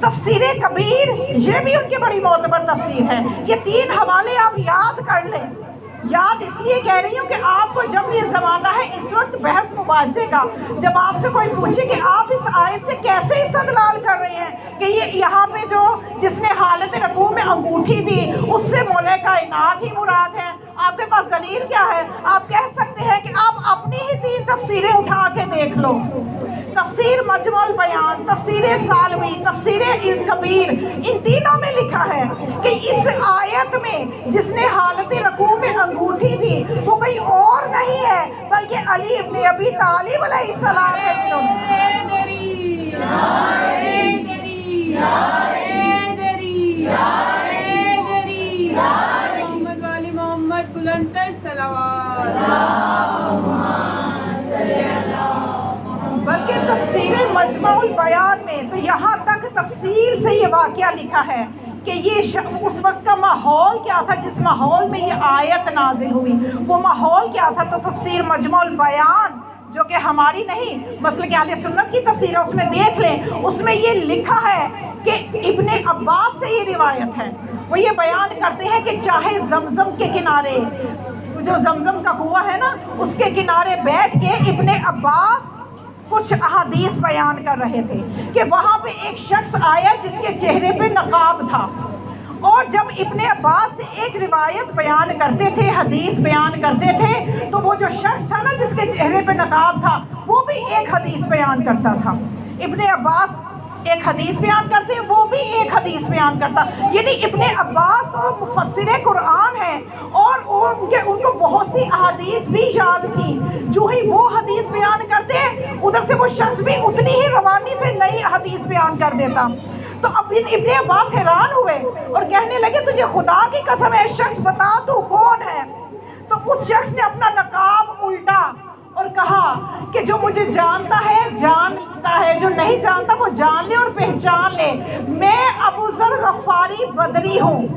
تفسیر کبیر یہ بھی ان کی بڑی معتبر تفسیر ہے۔ یہ تین حوالے آپ یاد کر لیں۔ یاد اس لیے کہہ رہی ہوں کہ آپ کو جب یہ زمانہ ہے اس وقت بحث مباحثے کا، جب آپ سے کوئی پوچھے کہ آپ اس آیت سے کیسے استدلال کر رہے ہیں کہ یہ یہاں پہ جو جس نے حالت رکوع میں انگوٹھی دی اس سے مولا کائنات ہی مراد ہے، آپ کے پاس دلیل کیا ہے؟ آپ کہہ سکتے ہیں کہ آپ اپنی ہی تین تفسیریں اٹھا کے دیکھ لو، تفسیر مجمع البیان، تفسیر سالوی، تفسیر کبیر، ان تینوں میں لکھا ہے کہ اس آیت میں جس نے حالت رکوع میں انگوٹھی دی وہ کوئی اور نہیں ہے بلکہ علی ابن ابی طالب علیہ السلام ہے، جنہوں محمد والی محمد بلندر صلوات، بلکہ تفسیر مجمع البیان میں تو یہاں تک تفصیل سے یہ واقعہ لکھا ہے کہ یہ اس وقت کا ماحول کیا تھا جس ماحول میں یہ آیت نازل ہوئی، وہ ماحول کیا تھا۔ تو تفسیر مجمع البیان جو کہ ہماری نہیں، مسلک اہل سنت کی تفسیر ہے، اس میں دیکھ لیں، اس میں یہ لکھا ہے کہ ابن عباس سے یہ روایت ہے، وہ یہ بیان کرتے ہیں کہ چاہے زمزم کے کنارے، جو زمزم کا کنواں ہے نا، اس کے کنارے بیٹھ کے ابن عباس کچھ احادیث بیان کر رہے تھے کہ وہاں پہ ایک شخص آیا جس کے چہرے پہ نقاب تھا، اور جب ابن عباس سے ایک روایت بیان کرتے تھے، حدیث بیان کرتے تھے، تو وہ جو شخص تھا نا جس کے چہرے پہ نقاب تھا وہ بھی ایک حدیث بیان کرتا تھا۔ ابن عباس ایک حدیث بیان کرتے، وہ بھی ایک حدیث بیان کرتا، یعنی ابن عباس تو مفسر قرآن ہے اور ان کو بہت سی احادیث بھی یاد تھی، جو ہی وہ حدیث بیان کرتے ادھر سے وہ شخص بھی اتنی ہی روانی سے نئی حدیث بیان کر دیتا۔ تو اب ابن عباس حیران ہوئے اور کہنے لگے تجھے خدا کی قسم ہے شخص بتا تو کون ہے؟ تو اس شخص نے اپنا نقاب الٹا اور کہا کہ جو مجھے جانتا ہے جانتا ہے، جو نہیں جانتا وہ جان لے اور پہچان لے، میں ابو ذر غفاری بدری ہوں،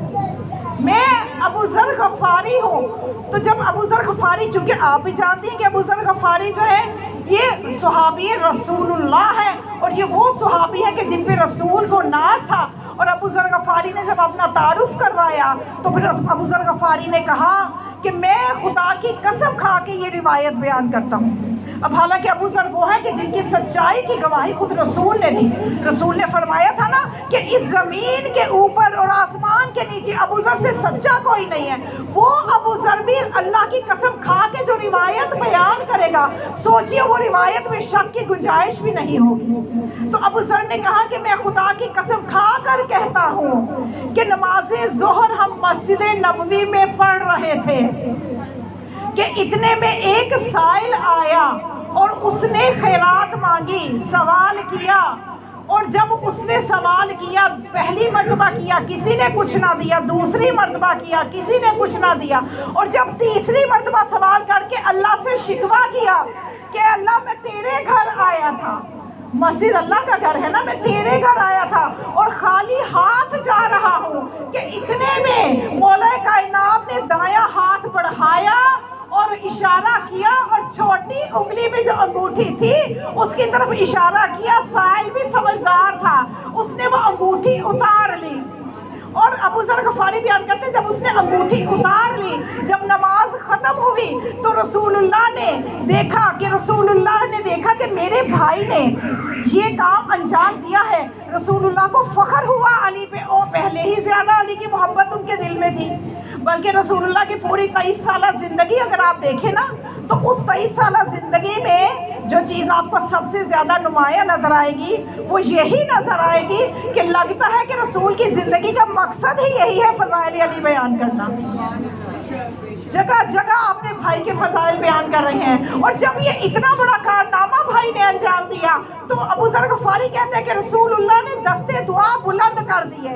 میں ابو ذر غفاری ہوں۔ تو جب ابو ذر غفاری، چونکہ آپ بھی جانتی ہیں کہ ابو ذر غفاری جو ہے یہ صحابی رسول اللہ ہے، اور یہ وہ صحابی ہے کہ جن پہ رسول کو ناز تھا، اور ابو ذر غفاری نے جب اپنا تعارف کروایا تو پھر ابو ذر غفاری نے کہا کہ میں خدا کی قسم کھا کے یہ روایت بیان کرتا ہوں۔ اب حالانکہ ابو ذر وہ ہے کہ جن کی سچائی کی گواہی خود رسول نے دی، رسول نے فرمایا تھا نا کہ اس زمین کے اوپر اور آسمان کے نیچے ابو ذر سے سچا کوئی نہیں ہے. وہ ابو ذر بھی اللہ کی قسم کھا کے جو روایت بیان کرے گا، سوچیے وہ روایت میں شک کی گنجائش بھی نہیں ہوگی. تو ابو ذر نے کہا کہ میں خدا کی قسم کھا کر کہتا ہوں کہ نماز ظہر ہم مسجد نبوی میں پڑھ رہے تھے کہ اتنے میں ایک سائل آیا اور اس نے خیرات مانگی، سوال کیا. اور جب اس نے سوال کیا، پہلی مرتبہ کیا کسی نے کچھ نہ دیا، دوسری مرتبہ کیا کسی نے کچھ نہ دیا، اور جب تیسری مرتبہ سوال کر کے اللہ سے شکوہ کیا کہ اللہ میں تیرے گھر آیا تھا، مسجد اللہ کا گھر ہے نا، میں تیرے گھر آیا تھا اور خالی ہاتھ جا رہا ہوں، کہ اتنے میں مولا کائنات نے دایاں ہاتھ بڑھایا اور اشارہ کیا، اور چھوٹی انگلی میں جو انگوٹھی تھی اس کی طرف اشارہ کیا. سائل بھی سمجھدار تھا، اس نے وہ انگوٹھی اتار لی. اور ابو ذر غفاری بیان کرتے جب اس نے انگوٹھی اتار لی، جب نماز ختم ہوئی تو رسول اللہ نے دیکھا کہ میرے بھائی نے یہ کام انجام دیا ہے. رسول اللہ کو فخر ہوا علی پہ، اور پہلے ہی زیادہ علی کی محبت ان کے دل میں تھی. بلکہ رسول اللہ کی پوری 23 سالہ زندگی اگر آپ دیکھیں نا، تو اس 23 سالہ زندگی میں جو چیز آپ کو سب سے زیادہ نمایاں نظر آئے گی وہ یہی نظر آئے گی کہ لگتا ہے کہ رسول کی زندگی کا مقصد ہی یہی ہے فضائل علی بیان کرنا. جگہ جگہ اپنے بھائی کے فضائل بیان کر رہے ہیں. اور جب یہ اتنا بڑا کارنامہ بھائی نے انجام دیا تو ابو ذر غفاری کہتے ہیں کہ رسول اللہ نے دستے دعا بلند کر دیے،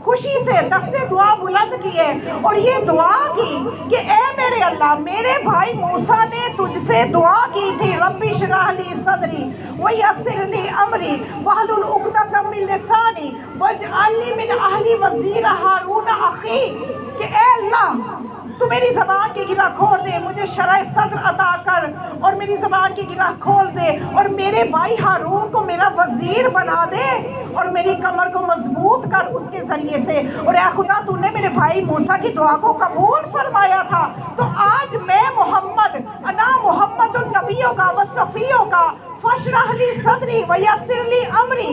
خوشی سے دستے دعا بلند کیے اور یہ دعا کی کہ اے میرے اللہ، میرے بھائی موسیٰ نے تجھ سے دعا کی تھی رب اشرح لی صدری ویسر لی امری واحلل عقدۃ من لسانی واجعل لی من اہلی وزیرا ہارون اخی، کہ اے اللہ تو میری زبان کی گرہ کھول دے، مجھے شرح صدر عطا کر اور میری زبان کی گرہ کھول دے، اور میرے بھائی ہارون کو میرا وزیر بنا دے اور میری کمر کو مضبوط کر اس کے ذریعے سے. اور اے خدا تو نے میرے بھائی موسیٰ کی دعا کو قبول فرمایا تھا، تو آج میں محمد انا محمد النبیوں کا و صفیوں کا فاشرح لی صدری ویسر لی امری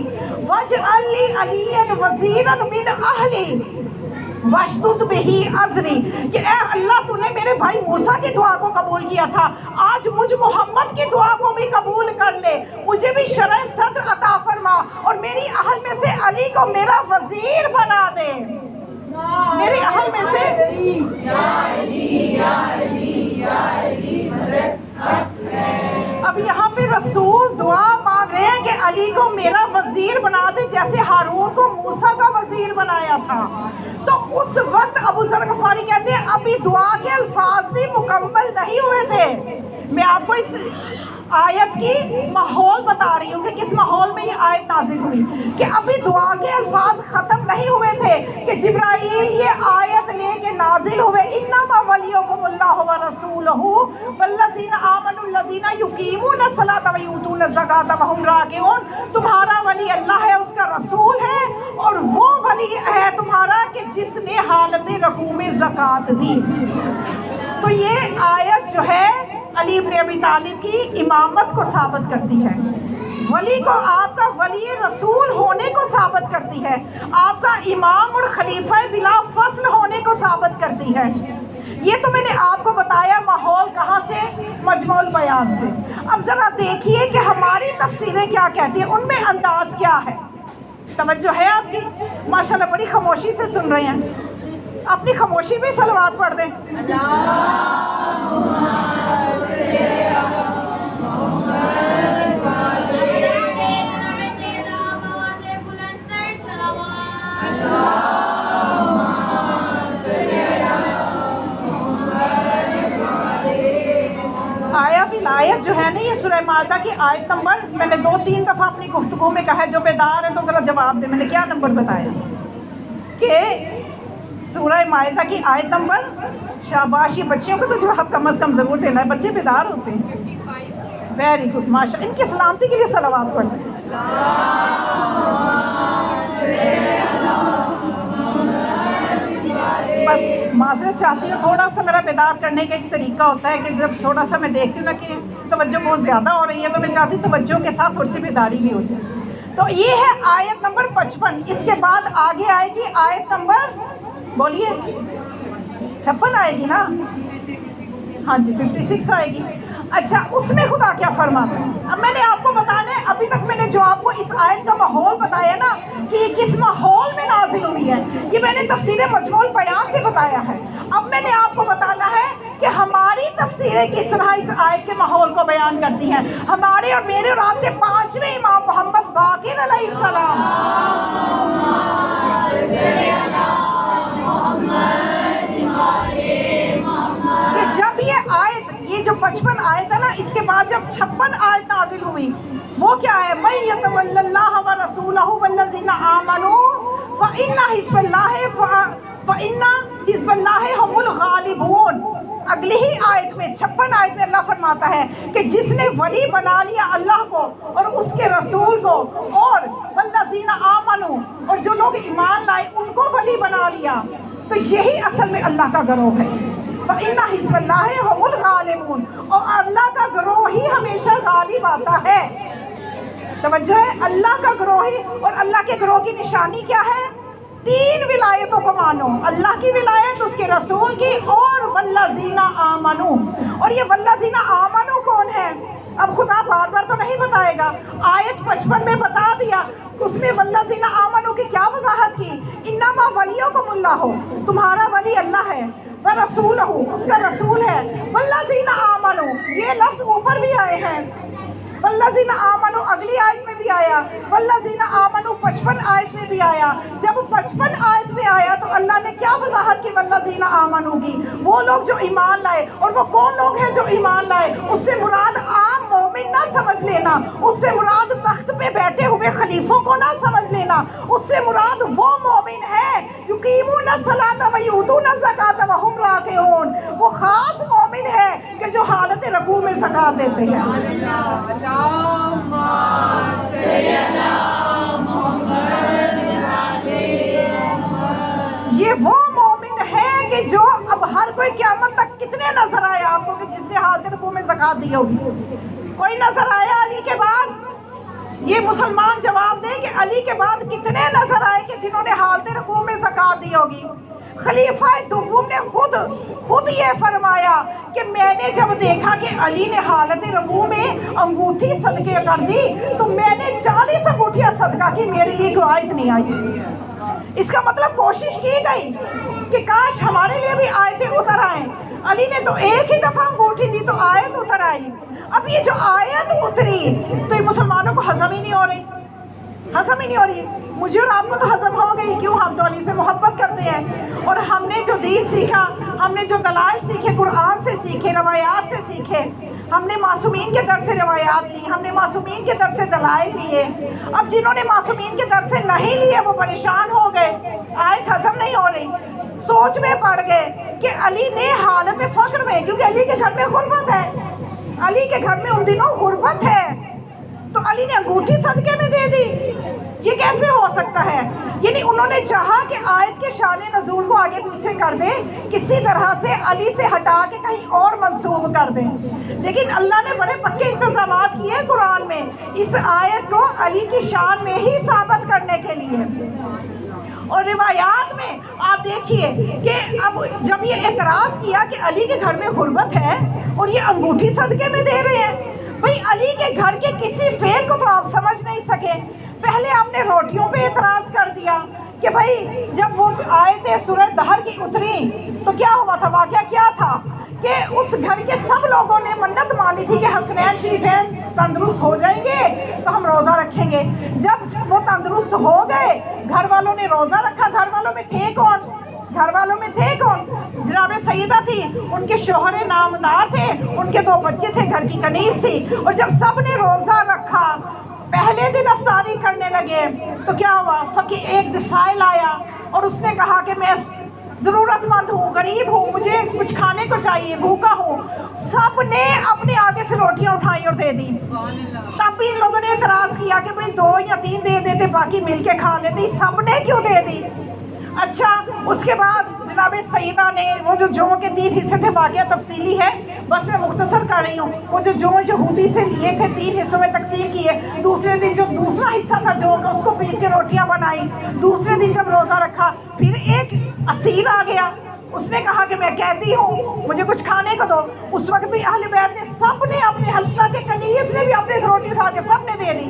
واجعل لی علیا وزیرا من اہلی واشدد بہ ازری، کہ اے اللہ تو نے میرے بھائی موسیٰ کی دعا کو قبول کیا تھا، آج مجھ محمد کی دعا کو بھی قبول کر لے، مجھے بھی شرح صدر عطا فرما اور میری اہل میں سے علی کو میرا وزیر بنا دے. میری اہل میں سے اب یہاں پہ رسول دعا مانگ رہے ہیں کہ علی کو میرا وزیر بنا دے جیسے ہارون کو موسیٰ کا وزیر بنایا تھا. تو اس وقت ابو ذر غفاری کہتے ہیں ابھی دعا کے الفاظ بھی مکمل نہیں ہوئے تھے. میں آپ کو اس آیت کی ماحول بتا رہی ہوں کہ کس ماحول میں یہ آیت نازل ہوئی، کہ ابھی دعا کے الفاظ ختم نہیں ہوئے تھے کہ جبرائیل یہ آیت لے کے نازل ہوئے، انما ولیکم اللہ ورسولہ والذین آمنوا الذین یقیمون الصلاۃ ویؤتون الزکاۃ وہم راکعون. تمہارا ولی اللہ ہے، اس کا رسول ہے، اور وہ ولی ہے تمہارا کہ جس نے حالت رکوع میں زکوٰۃ دی. تو یہ آیت جو ہے علی بن ابی طالب کی امامت کو ثابت کرتی ہے، ولی کو آپ کا ولی رسول ہونے کو ثابت کرتی ہے، آپ کا امام اور خلیفہ بلا فصل ہونے کو ثابت کرتی ہے. یہ تو میں نے آپ کو بتایا ماحول کہاں سے، مجموع البیان سے. اب ذرا دیکھیے کہ ہماری تفسیریں کیا کہتی ہیں، ان میں انداز کیا ہے. توجہ ہے آپ کی؟ ماشاءاللہ بڑی خاموشی سے سن رہے ہیں. اپنی خاموشی میں صلوات پڑھ دیں. آیت جو ہے نا یہ سورہ مائدہ کی آیت نمبر، میں نے 2-3 دفعہ اپنی گفتگو میں کہا ہے، جو بیدار ہیں تو ذرا جواب دیں. میں نے کیا نمبر بتایا کہ سورہ مائدہ کی آیت نمبر، شاباش، یہ بچیوں کو تو جواب کم از کم ضرور دینا ہے، بچے بیدار ہوتے ہیں. ویری گڈ، ماشاء اللہ. ان کی سلامتی کے لیے صلوات پڑھ دیں. بس معذرت چاہتی ہوں، تھوڑا سا میرا بیدار کرنے کا ایک طریقہ ہوتا ہے کہ جب تھوڑا سا میں دیکھتی ہوں نا کہ توجہ بہت زیادہ ہو رہی ہے تو میں چاہتی ہوں توجہ کے ساتھ تھوڑی سی بیداری بھی ہو جائے. تو یہ ہے آیت نمبر 55. اس کے بعد آگے آئے گی آیت نمبر بولیے 56 آئے گی نا؟ ہاں جی 56 آئے گی. اچھا اس میں خدا کیا فرماتا ہے؟ اب میں نے آپ کو بتانا ہے، ابھی تک میں نے جو آپ کو اس آیت کا ماحول بتایا نا کہ یہ کس ماحول میں نازل ہوئی ہے، یہ میں نے تفسیر مجموع البیان سے بتایا ہے. اب میں نے آپ کو بتانا ہے کہ ہماری تفسیریں کس طرح اس آیت کے ماحول کو بیان کرتی ہیں. ہمارے اور میرے اور آپ کے 5ویں امام محمد باقر علیہ السلام، کہ جب یہ آیت، یہ جو 55 آیت ہے نا، اس کے بعد جب 56 آیت نازل ہوئی، وہ کیا ہے؟ مَن یَتَوَلَّ اللَّهَ وَرَسُولَهُ وَالَّذِينَ آمَنُوا فَإِنَّ حِزْبَ اللَّهِ هُمُ الْغَالِبُونَ. اگلی ہی آیت میں 56 آیت میں اللہ فرماتا ہے کہ جس نے ولی بنا لیا اللہ کو اور اس کے رسول کو، اور وَالَّذِينَ آمَنُوا، اور جو لوگ ایمان لائے ان کو ولی بنا لیا، تو یہی اصل میں اللہ کا گروہ ہے. فَإِنَّ حِزْبَ اللَّهِ هُمُ الْغَالِبُونَ، اور اللہ کا گروہ ہی ہمیشہ غالب آتا ہے. توجہ ہے، اللہ کا گروہ ہی. اور اللہ کے گروہ کی نشانی کیا ہے؟ 3 ولایتوں کو مانو، اللہ کی ولایت، اس کے رسول کی، اور والذین آمنوا. اور یہ والذین آمنوا کون ہے؟ اب خدا بار بار تو نہیں بتائے گا، آیت 55 میں بتا دیا. اس میں والذین آمنوا کی کیا وضاحت کی؟ انما ولیکم اللہ، تمہارا ولی اللہ ہے، ورسولہ، اس کا رسول ہے. والذین آمنوا، یہ لفظ اوپر بھی آئے ہیں، والذین آمنوا اگلی آیت میں بھی آیا، والذین آمنوا 55 آیت میں بھی آیا. جب 55 آیت میں آیا تو اللہ نے کیا وضاحت کی والذین آمنوا کی؟ وہ لوگ جو ایمان لائے. اور وہ کون لوگ ہیں جو ایمان لائے؟ اس سے مراد عام مومن نہ سمجھ لینا، اس سے مراد تخت پہ بیٹھے ہوئے خلیفوں کو نہ سمجھ لینا، اس سے مراد وہ مومن ہیں یقیمون الصلاۃ ویؤتون الزکاۃ وہم راکعون. وہ خاص مومن ہے کہ جو حالت رکوع میں زکات دیتے ہیں. یہ وہ مومن ہے کہ جو اب ہر کوئی قیامت تک کتنے نظر آئے آپ کو کہ جس نے حالت رکوع میں زکات دی ہوگی؟ کوئی نظر آیا علی کے بعد؟ یہ مسلمان جواب دیں کہ علی کے بعد کتنے نظر آئے کہ جنہوں نے حالت رکوع میں زکات دی ہوگی؟ خلیفہ دوم نے خود یہ فرمایا کہ میں نے جب دیکھا کہ علی نے حالت رکوع میں انگوٹھی صدقے کر دی تو میں نے 40 انگوٹھیاں صدقہ کی، میرے لیے کوئی آیت نہیں آئی. اس کا مطلب کوشش کی گئی کہ کاش ہمارے لیے بھی آیتیں اتر آئیں. علی نے تو ایک ہی دفعہ انگوٹھی دی تو آیت اتر آئی. اب یہ جو آیت اتری تو یہ مسلمانوں کو ہضم ہی نہیں ہو رہی، ہضم ہی نہیں ہو رہی. مجھے اور آپ کو تو ہضم ہو گئی، کیوں؟ ہم تو علی سے محبت کرتے ہیں، اور ہم نے جو دین سیکھا، ہم نے جو دلائل سیکھے، قرآن سے سیکھے، روایات سے سیکھے، ہم نے معصومین کے در سے روایات لی، ہم نے معصومین کے در سے دلائل لیے. اب جنہوں نے معصومین کے در سے نہیں لیے وہ پریشان ہو گئے، آیت ہضم نہیں ہو رہی، سوچ میں پڑ گئے کہ علی نے حالت فقر میں، کیونکہ علی کے گھر میں غربت ہے، علی کے گھر میں ان دنوں غربت ہے، تو علی نے انگوٹھی صدقے میں دے دی. یہ کیسے ہو سکتا ہے؟ یعنی انہوں نے چاہا کہ آیت کے شان نزول کو آگے پیچھے کر دیں، کسی طرح سے علی سے ہٹا کے کہیں اور منسوب کر دیں، لیکن اللہ نے بڑے پکے انتظامات کیے قرآن میں اس آیت کو علی کی شان میں ہی ثابت کرنے کے لیے. اور روایات میں آپ دیکھیے کہ اب جب یہ اعتراض کیا کہ علی کے گھر میں غربت ہے اور یہ انگوٹھی صدقے میں دے رہے ہیں، بھئی علی کے گھر کے کسی فعل کو تو آپ سمجھ نہیں سکے. پہلے آپ نے روٹیوں پہ اعتراض کر دیا کہ بھئی جب وہ آیتیں سورہ دہر کی اتری تو کیا ہوا تھا؟ واقعہ کیا تھا کہ اس گھر کے سب لوگوں نے منت مانی تھی کہ حسنین شریفین تندرست ہو جائیں گے تو ہم روزہ رکھیں گے. جب وہ تندرست ہو گئے، گھر والوں نے روزہ رکھا. گھر والوں میں تھے کون؟ گھر والوں میں تھے کون؟ جناب سیدہ تھی، ان کے شوہر نامدار تھے، ان کے 2 بچے تھے، گھر کی کنیز تھی. اور جب سب نے روزہ رکھا، پہلے دن افطاری کرنے لگے تو کیا ہوا؟ فقیر ایک سائل آیا اور اس نے کہا کہ میں ضرورت مند ہوں، غریب ہوں، مجھے کچھ کھانے کو چاہیے، بھوکا ہوں. سب نے اپنے آگے سے روٹیاں اٹھائی اور دے دی. تب بھی ان لوگوں نے اعتراض کیا کہ بھئی 2 یا 3 دے دیتے، باقی مل کے کھا لیتے. سب نے کیوں دے دی؟ اچھا اس کے بعد جناب سیدہ نے وہ جو جوں کے 3 حصے تھے، واقعہ تفصیلی ہے، بس میں مختصر کر رہی ہوں، وہ جو جوں یہودی سے لیے تھے 3 حصوں میں تقسیم کیے، دوسرے دن جو دوسرا حصہ تھا جوں کا اس کو پیس کے روٹیاں بنائی، دوسرے دن جب روزہ رکھا پھر ایک اسیر آ گیا، اس نے کہا کہ میں قیدی ہوں، مجھے کچھ کھانے کو دو، اس وقت بھی اہل بیت نے سب نے اپنے حلقہ کے کنیز نے بھی اپنے روٹی اٹھا کے سب نے دے دی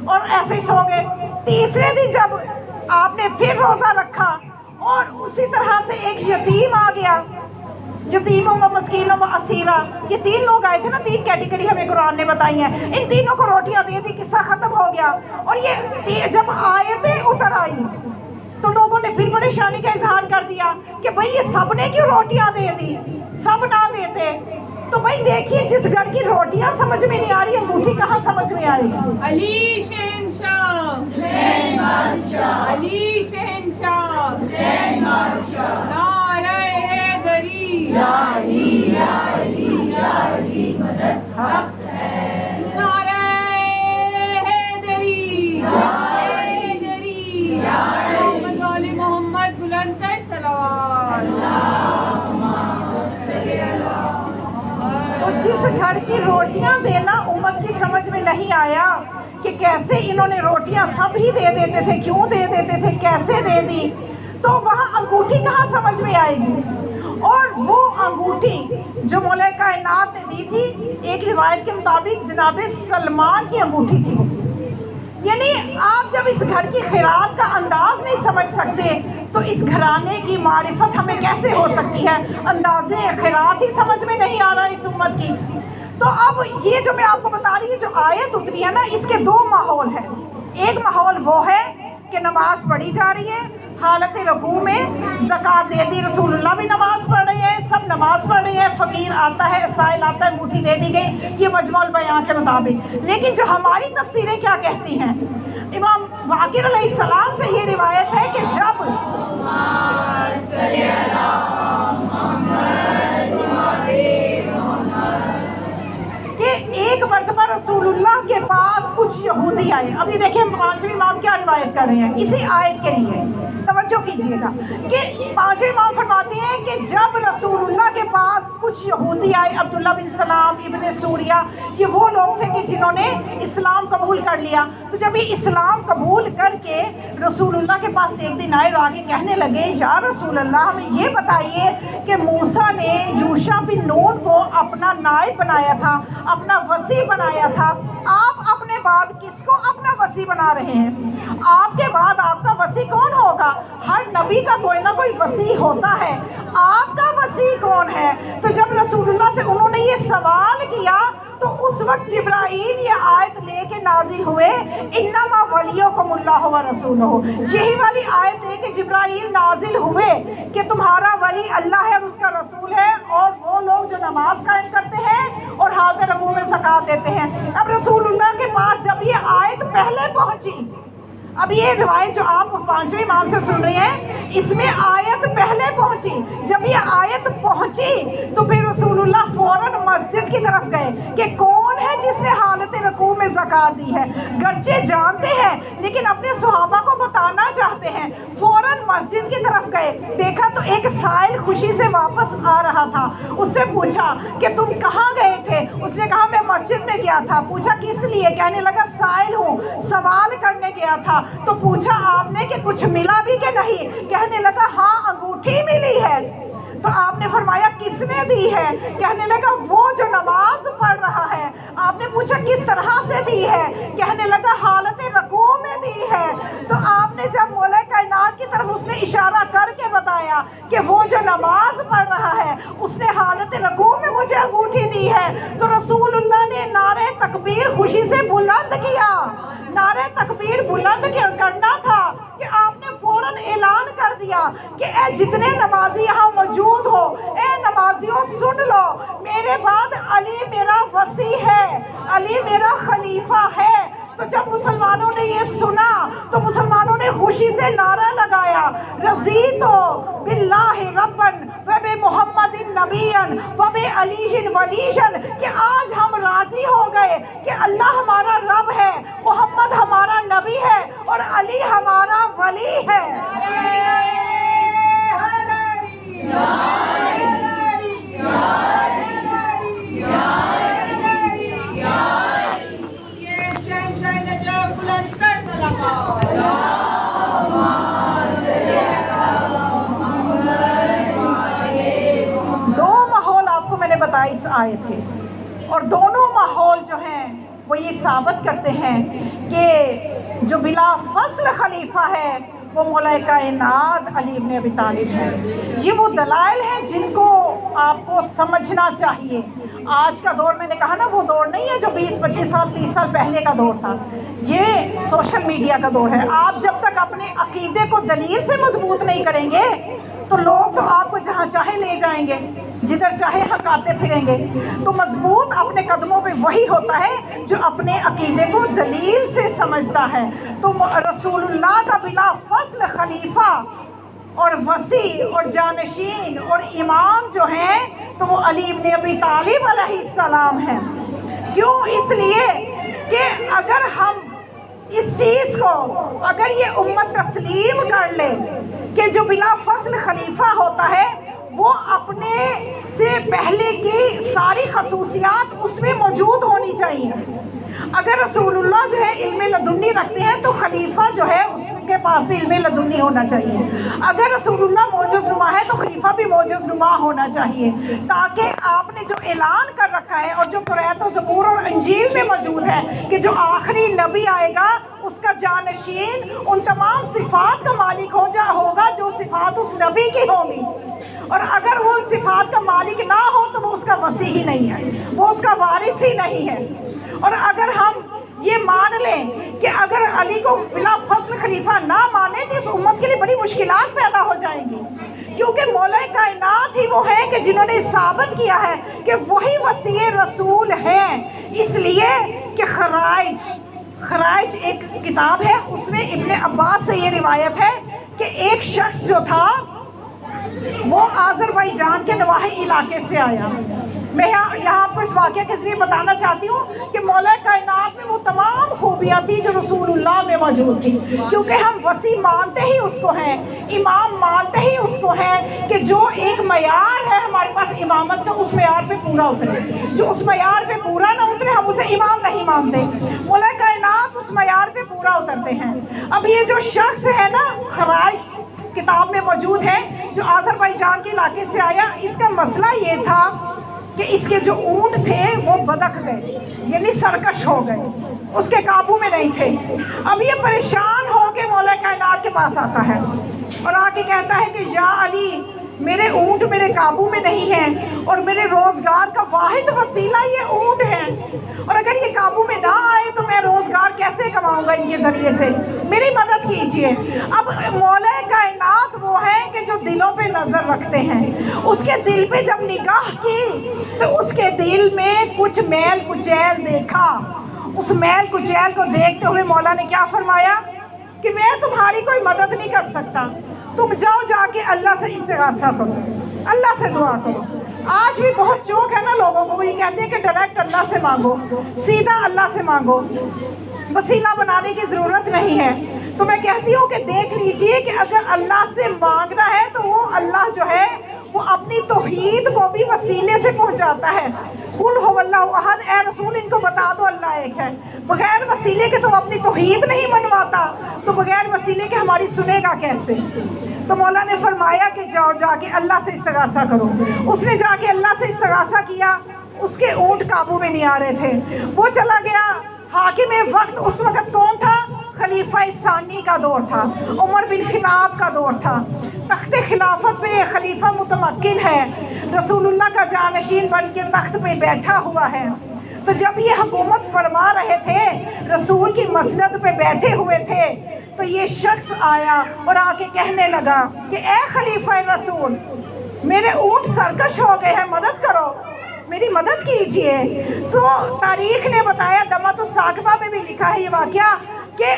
اور ایسے ہی سو گئے۔ تیسرے دن جب آپ نے پھر روزہ رکھا اور اسی طرح سے ایک یتیم آ گیا، یتیموں و مسکینوں و اسیرہ، یہ 3 لوگ آئے تھے نا، 3 کیٹیگری ہمیں قرآن نے بتائی ہیں، ان تینوں کو روٹیاں دے دی، قصہ ختم ہو گیا۔ اور یہ جب آیتیں اتر آئی تو لوگوں نے پھر پریشانی کا اظہار کر دیا کہ بھئی یہ سب نے کیوں روٹیاں دے دی، سب نہ دیتے۔ تو بھئی دیکھیے جس گھر کی روٹیاں سمجھ میں نہیں آ رہی، انگوٹھی کہاں سمجھ میں آئے گی؟ علی شہنشاہ، حسین بادشاہ، علی شہنشاہ، حسین بادشاہ، نعرہ حیدری، یا علی یا علی یا علی مدد حق ہے، نعرہ حیدری، یا حیدری، یا محمد وآل محمد، بلند کر صلوات۔ تو جس گھر کی روٹیاں دینا امت کی سمجھ میں نہیں آیا کہ کیسے انہوں نے روٹیاں سب ہی دے دیتے تھے، کیوں دے دیتے تھے، کیسے دے دی، تو وہاں انگوٹھی کہاں سمجھ میں آئے گی؟ اور وہ انگوٹھی جو مولا کائنات نے دی تھی، ایک روایت کے مطابق جناب سلمان کی انگوٹھی تھی۔ یعنی آپ جب اس گھر کی خیرات کا انداز نہیں سمجھ سکتے تو اس گھرانے کی معرفت ہمیں کیسے ہو سکتی ہے؟ اندازے خیرات ہی سمجھ میں نہیں آ رہا اس امت کی۔ تو اب یہ جو میں آپ کو بتا رہی ہوں، جو آیت اتری ہے نا، اس کے 2 ماحول ہیں۔ ایک ماحول وہ ہے کہ نماز پڑھی جا رہی ہے، حالت رکوع میں زکوٰۃ دے دی، رسول اللہ بھی نماز پڑھ رہے ہیں، سب نماز پڑھ رہے ہیں، فقیر آتا ہے، سائل آتا ہے، انگوٹھی دے دی گئی، یہ مجموع البیان کے مطابق۔ لیکن جو ہماری تفسیریں کیا کہتی ہیں، امام باقر علیہ السلام سے یہ روایت ہے کہ جب کہ ایک مرتبہ رسول اللہ کے پاس کچھ یہودی آئے۔ ابھی دیکھیں 5ویں امام کیا روایت کر رہے ہیں اسی آیت کے لیے، توجہ کیجئے گا کہ 5ویں امام فرماتے ہیں کہ جب رسول اللہ کے پاس کچھ یہودی آئے، عبداللہ بن سلام ابن سوریہ، یہ وہ لوگ تھے کہ جنہوں نے اسلام قبول کر لیا۔ تو جب یہ اسلام قبول کر کے رسول اللہ کے پاس ایک دن آئے اور آگے کہنے لگے، یا رسول اللہ ہمیں یہ بتائیے کہ موسیٰ نے یوشع بن نون کو اپنا نائب بنایا تھا، اپنا وصی بنایا تھا، آپ اپنے بعد کس کو اپنا وصی بنا رہے ہیں؟ آپ کے بعد آپ کا وصی کون ہوگا؟ ہر نبی کا کوئی نہ کوئی وصی ہوتا ہے، آپ کا وصی کون ہے؟ تو جب رسول اللہ سے انہوں نے یہ سوال کیا تو اس وقت جبرائیل یہ آیت لے کے نازل ہوئے، انما ولیکم اللہ و رسولہ، یہی والی آیت لے کے جبرائیل نازل ہوئے کہ تمہارا ولی اللہ ہے اور اس کا رسول ہے، اور وہ لوگ جو نماز قائم کرتے ہیں اور حالت رکوع میں زکوٰۃ دیتے ہیں۔ اب رسول اللہ کے پاس جب یہ آیت پہلے پہنچی، اب یہ روایت جو آپ 5ویں امام سے سن رہے ہیں، اس میں آیت پہلے پہنچی۔ جب یہ آیت پہنچی تو پھر رسول اللہ فوراً مسجد کی طرف گئے کہ کون ہے جس نے حالت رکوع میں زکوٰۃ دی ہے، گرچہ جانتے ہیں لیکن اپنے صحابہ کو بتانا چاہتے ہیں، فوراً مسجد کی طرف گئے، دیکھا تو ایک سائل خوشی سے واپس آ رہا تھا، اس سے پوچھا کہ تم کہاں گئے تھے؟ اس نے کہا میں مسجد میں گیا تھا۔ پوچھا کس لیے؟ کہنے لگا سائل ہوں، سوال کرنے گیا تھا۔ تو پوچھا آپ نے کہ کچھ ملا بھی کہ نہیں؟ کہنے لگا ہاں انگوٹھی ملی ہے۔ تو آپ نے فرمایا کس نے دی ہے؟ کہنے لگا وہ جو نماز پڑھ رہا ہے۔ آپ نے پوچھا کس طرح سے دی ہے؟ کہنے لگا حالت رکوع میں دی ہے۔ تو آپ نے جب مولا کائنات کی طرف اس نے اشارہ کر کے بتایا کہ وہ جو نماز پڑھ رہا ہے اس نے حالت رکوع میں مجھے انگوٹھی دی ہے، تو رسول اللہ نے نعرہ تکبیر خوشی سے بلند کیا۔ نعرہ تکبیر بلند کرنا تھا کہ آپ نے فوراً اعلان کر دیا کہ اے جتنے نمازی یہاں موجود ہو، اے نمازیوں سن لو، میرے بعد علی میرا وصی ہے، علی میرا خلیفہ ہے۔ تو جب مسلمانوں نے یہ سنا تو مسلمانوں نے خوشی سے نعرہ لگایا، رضیت باللہ ربًا وبمحمد نبیًا وبعلی ولیًا، کہ آج ہم راضی ہو گئے کہ اللہ ہمارا رب ہے، محمد ہمارا نبی ہے اور علی ہمارا ولی ہے۔ آئے تھے، اور دونوں ماحول جو ہیں وہ یہ ثابت کرتے ہیں کہ جو بلا فصل خلیفہ ہے وہ مولا کائنات علی ابن ابی طالب ہے۔ یہ وہ دلائل ہیں جن کو آپ کو سمجھنا چاہیے۔ آج کا دور، میں نے کہا نا، وہ دور نہیں ہے جو 20-25 سال 30 سال پہلے کا دور تھا، یہ سوشل میڈیا کا دور ہے۔ آپ جب تک اپنے عقیدے کو دلیل سے مضبوط نہیں کریں گے تو لوگ تو آپ کو جہاں چاہے لے جائیں گے، جدھر چاہے ہکاتے پھریں گے۔ تو مضبوط اپنے قدموں پہ وہی ہوتا ہے جو اپنے عقیدے کو دلیل سے سمجھتا ہے۔ تو رسول اللہ کا بلا فصل خلیفہ اور وسیع اور جانشین اور امام جو ہیں تو وہ علی ابن ابی طالب علیہ السلام ہیں۔ کیوں؟ اس لیے کہ اگر ہم اس چیز کو، اگر یہ امت تسلیم کر لے کہ جو بلا فصل خلیفہ ہوتا ہے وہ اپنے سے پہلے کی ساری خصوصیات اس میں موجود ہونی چاہیے۔ اگر رسول اللہ جو ہے علم لدنی رکھتے ہیں تو خلیفہ جو ہے اس کے پاس بھی علم لدنی ہونا چاہیے۔ اگر رسول اللہ معجز نما ہے تو خلیفہ بھی معجز نما ہونا چاہیے، تاکہ آپ نے جو اعلان کر رکھا ہے اور جو توریت و زبور اور انجیل میں موجود ہے کہ جو آخری نبی آئے گا اس کا جانشین ان تمام صفات کا مالک ہوگا جو صفات اس نبی کی ہوں گی، اور اگر وہ ان صفات کا مالک نہ ہو تو وہ اس کا وصی ہی نہیں ہے، وہ اس کا وارث ہی نہیں ہے۔ اور اگر ہم یہ مان لیں کہ اگر علی کو بلا فصل خلیفہ نہ مانے تو اس امت کے لیے بڑی مشکلات پیدا ہو جائیں گی، کیونکہ مولا کائنات ہی وہ ہیں کہ جنہوں نے ثابت کیا ہے کہ وہی وصی رسول ہیں۔ اس لیے کہ خرائج ایک کتاب ہے، اس میں ابن عباس سے یہ روایت ہے کہ ایک شخص جو تھا وہ آذربائیجان کے نواحی علاقے سے آیا۔ میں یہاں آپ کو اس واقعے کے ذریعے بتانا چاہتی ہوں کہ مولا کائنات میں وہ تمام خوبیاں تھیں جو رسول اللہ میں موجود تھی، کیونکہ ہم وسیع مانتے ہی اس کو ہیں، امام مانتے ہی اس کو ہیں کہ جو ایک معیار ہے ہمارے پاس امامت کا اس معیار پہ پورا اترے، جو اس معیار پہ پورا نہ اترے ہم اسے امام نہیں مانتے۔ مولا کائنات اس معیار پہ پورا اترتے ہیں۔ اب یہ جو شخص ہے نا، خرائج کتاب میں موجود ہے، جو آذربائیجان کے علاقے سے آیا، اس کا مسئلہ یہ تھا کہ اس کے جو اونٹ تھے وہ بدک گئے، یعنی سرکش ہو گئے، اس کے قابو میں نہیں تھے۔ اب یہ پریشان ہو کے مولا کائنات کے پاس آتا ہے اور آ کے کہتا ہے کہ یا علی، میرے اونٹ میرے قابو میں نہیں ہیں اور میرے روزگار کا واحد وسیلہ یہ اونٹ ہیں، اور اگر یہ قابو میں نہ آئے تو میں روزگار کیسے کماؤں گا ان کے ذریعے سے، میری مدد کیجیے۔ اب مولا کائنات وہ ہیں کہ جو دلوں پہ نظر رکھتے ہیں، اس کے دل پہ جب نگاہ کی تو اس کے دل میں کچھ میل کچیل دیکھا۔ اس میل کچیل کو دیکھتے ہوئے مولا نے کیا فرمایا کہ میں تمہاری کوئی مدد نہیں کر سکتا، تم جاؤ جا کے اللہ سے استغاثہ کرو، اللہ سے دعا کرو۔ آج بھی بہت شوق ہے نا لوگوں کو، وہ یہ کہتے ہیں کہ ڈائریکٹ اللہ سے مانگو، سیدھا اللہ سے مانگو، وسیلہ بنانے کی ضرورت نہیں ہے۔ تو میں کہتی ہوں کہ دیکھ لیجئے کہ اگر اللہ سے مانگنا ہے تو وہ اللہ جو ہے وہ اپنی توحید کو بھی وسیلے سے پہنچاتا ہے۔ قل هو اللہ احد، اے رسول ان کو بتا دو اللہ ایک ہے، بغیر وسیلے کے تم اپنی توحید نہیں منواتا تو بغیر وسیلے کے ہماری سنے گا کیسے؟ تو مولا نے فرمایا کہ جاؤ جا کے اللہ سے استغاثہ کرو۔ اس نے جا کے اللہ سے استغاثہ کیا، اس کے اونٹ قابو میں نہیں آ رہے تھے، وہ چلا گیا۔ حاکم وقت اس وقت کون تھا؟ خلیفہ ثانی کا دور تھا، عمر بن خطاب کا دور تھا۔ تخت خلافت پہ خلیفہ متمکن ہے، رسول اللہ کا جانشین بن کے تخت پہ بیٹھا ہوا ہے۔ تو جب یہ حکومت فرما رہے تھے، رسول کی مسند پہ بیٹھے ہوئے تھے، تو یہ شخص آیا اور آ کے کہنے لگا کہ اے خلیفہ رسول، میرے اونٹ سرکش ہو گئے ہیں، مدد کرو، میری مدد کیجئے۔ تو تاریخ نے بتایا، دمۃ الثاقبہ میں بھی لکھا ہے یہ واقعہ کہ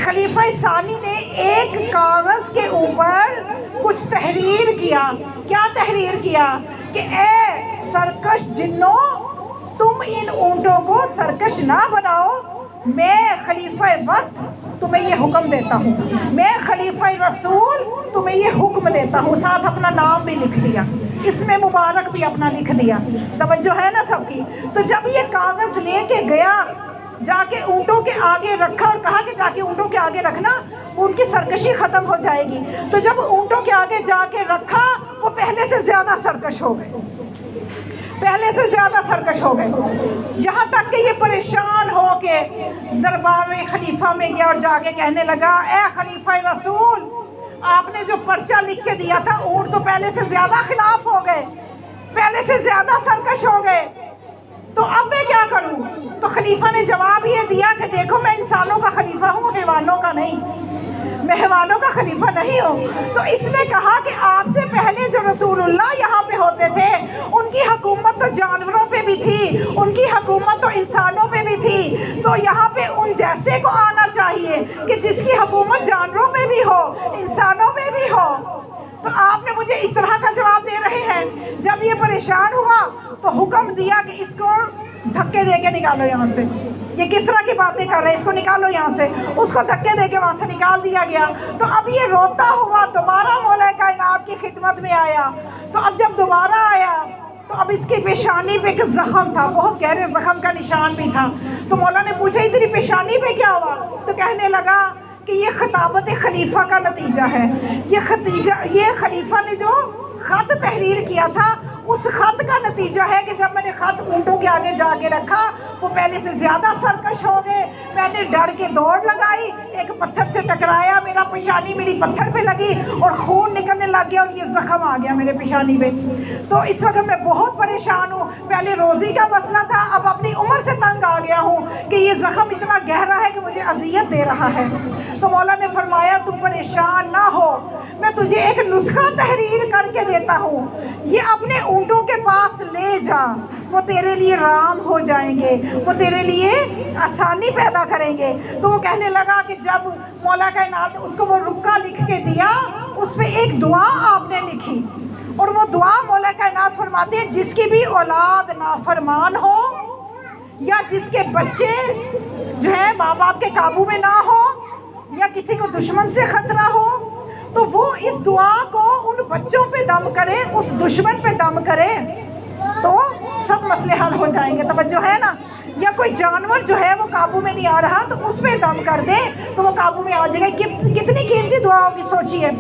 خلیفہ ثانی نے ایک کاغذ کے اوپر کچھ تحریر کیا۔ کیا تحریر کیا کہ اے سرکش جنوں، تم ان اونٹوں کو سرکش نہ بناؤ، میں خلیفہ وقت تمہیں یہ حکم دیتا ہوں، میں خلیفہ رسول تمہیں یہ حکم دیتا ہوں، ساتھ اپنا نام بھی لکھ دیا، اس میں مبارک بھی اپنا لکھ دیا۔ توجہ ہے نا سب کی؟ تو جب یہ کاغذ لے کے گیا، جا کے اونٹوں کے آگے رکھا اور کہا کہ جا کے اونٹوں کے آگے رکھنا، ان کی سرکشی ختم ہو جائے گی۔ تو جب اونٹوں کے آگے جا کے رکھا، وہ پہلے سے زیادہ سرکش ہو گئے۔ پہلے سے زیادہ سرکش ہو گئے، یہاں تک کہ یہ پریشان ہو کے دربار میں خلیفہ میں گیا اور جا کے کہنے لگا اے خلیفہ رسول، آپ نے جو پرچہ لکھ کے دیا تھا اونٹ تو پہلے سے زیادہ خلاف ہو گئے، پہلے سے زیادہ سرکش ہو گئے، تو اب میں کیا کروں؟ تو خلیفہ نے جواب یہ دیا کہ دیکھو میں انسانوں کا خلیفہ ہوں، حیوانوں کا نہیں، میں حیوانوں کا خلیفہ نہیں ہوں۔ تو اس نے کہا کہ آپ سے پہلے جو رسول اللہ یہاں پہ ہوتے تھے ان کی حکومت تو جانوروں پہ بھی تھی، ان کی حکومت تو انسانوں پہ بھی تھی، تو یہاں پہ ان جیسے کو آنا چاہیے کہ جس کی حکومت جانوروں پہ بھی ہو، انسانوں پہ بھی ہو۔ تو آپ نے مجھے اس طرح کا جواب دے رہے ہیں۔ جب یہ پریشان ہوا تو حکم دیا کہ اس کو دھکے دے کے نکالو یہاں سے، یہ کس طرح کی باتیں کر رہے ہیں، اس کو نکالو یہاں سے۔ اس کو دھکے دے کے وہاں سے نکال دیا گیا۔ تو اب یہ روتا ہوا دوبارہ مولا کائنات کی خدمت میں آیا۔ تو اب جب دوبارہ آیا تو اب اس کی پیشانی پہ ایک زخم تھا، بہت گہرے زخم کا نشان بھی تھا۔ تو مولا نے پوچھا تیری پیشانی پہ کیا ہوا؟ تو کہنے لگا کہ یہ خطابت خلیفہ کا نتیجہ ہے، یہ خلیفہ نے جو خط تحریر کیا تھا اس خط کا نتیجہ ہے کہ جب میں نے خط اونٹوں کے آگے جا کے رکھا وہ پہلے سے زیادہ سرکش ہو گئے، میں نے ڈر کے دوڑ لگائی، ایک پتھر سے ٹکرایا، میرا پیشانی میری پتھر پہ لگی اور خون نکلنے لگ گیا اور یہ زخم آ گیا میرے پیشانی پہ۔ تو اس وقت میں بہت پریشان ہوں، پہلے روزی کا مسئلہ تھا، اب اپنی عمر سے تنگ آ گیا ہوں کہ یہ زخم اتنا گہرا ہے کہ مجھے اذیت دے رہا ہے۔ تو مولا نے فرمایا تم پریشان نہ ہو، میں تجھے ایک نسخہ تحریر کر کے دیتا ہوں، یہ اپنے اونٹوں کے پاس لے جا، وہ تیرے لیے رام ہو جائیں گے، وہ تیرے لیے آسانی پیدا کریں گے۔ تو وہ کہنے لگا کہ جب مولا کائنات نے اس کو وہ رکا لکھ کے دیا اس پہ ایک دعا آپ نے لکھی، اور وہ دعا مولا کائنات فرماتے ہیں جس کی بھی اولاد نافرمان ہو یا جس کے بچے جو ہے ماں باپ کے قابو میں نہ ہو یا کسی کو دشمن سے خطرہ ہو، تو وہ اس دعا کو ان بچوں پہ دم کرے، اس دشمن پہ دم کرے تو سب مسئلے حل ہو جائیں گے۔ توجہ ہے نا؟ یا کوئی جانور جو ہے وہ قابو میں نہیں آ رہا تو اس پہ دم کر دے تو وہ قابو میں آ جائے گا۔ کتنی قیمتی دعا ہوگی سوچیے،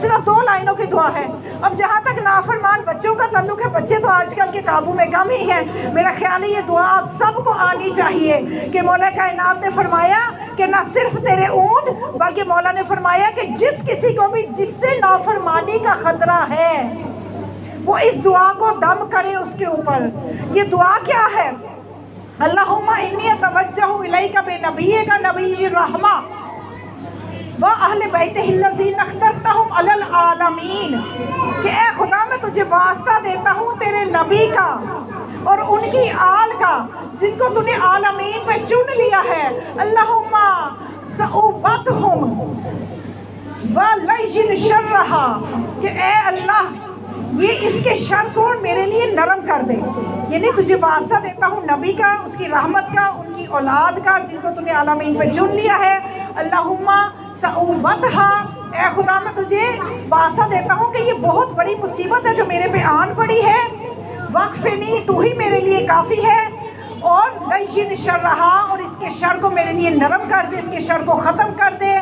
صرف 2 لائنوں کی دعا ہے۔ اب جہاں تک نافرمان بچوں کا تعلق ہے، بچے تو آج کل کے قابو میں کم ہی ہیں، میرا خیال ہے یہ دعا آپ سب کو آنی چاہیے کہ مولا کائنات نے فرمایا کہ نہ صرف تیرے اونٹ بلکہ مولا نے فرمایا کہ جس کسی کو بھی جس سے نافرمانی کا خطرہ ہے وہ اس دعا کو دم کرے اس کے اوپر۔ یہ دعا کیا ہے؟ اللہم انی اتوجہ الیک بنبیک نبی الرحمہ وَأَهْلِ بَيْتِهِ الَّذِينَ اخْتَرْتَهُمْ عَلَى الْعَالَمِينَ کہ اے خدا میں تجھے واسطہ دیتا ہوں تیرے نبی کا اور ان کی آل کا جن کو تو نے عالمین پہ چن لیا ہے۔ اللہم سَأُوبَتْهُمْ وَلَيْجِنْ شَرَّهَا کہ اے اللہ یہ اس کے شر کو میرے لیے نرم کر دے، یعنی تجھے واسطہ دیتا ہوں نبی کا، اس کی رحمت کا، ان کی اولاد کا جن کو تو نے عالمین پہ چن لیا ہے۔ اللہم سأوبتها اے خدا میں تجھے واسطہ دیتا ہوں کہ یہ بہت بڑی مصیبت ہے جو میرے پہ آن پڑی ہے، وقفنی تو ہی میرے لیے کافی ہے، اور لیجن شرہا اور اس کے شر کو میرے لیے نرم کر دے، اس کے شر کو ختم کر دے۔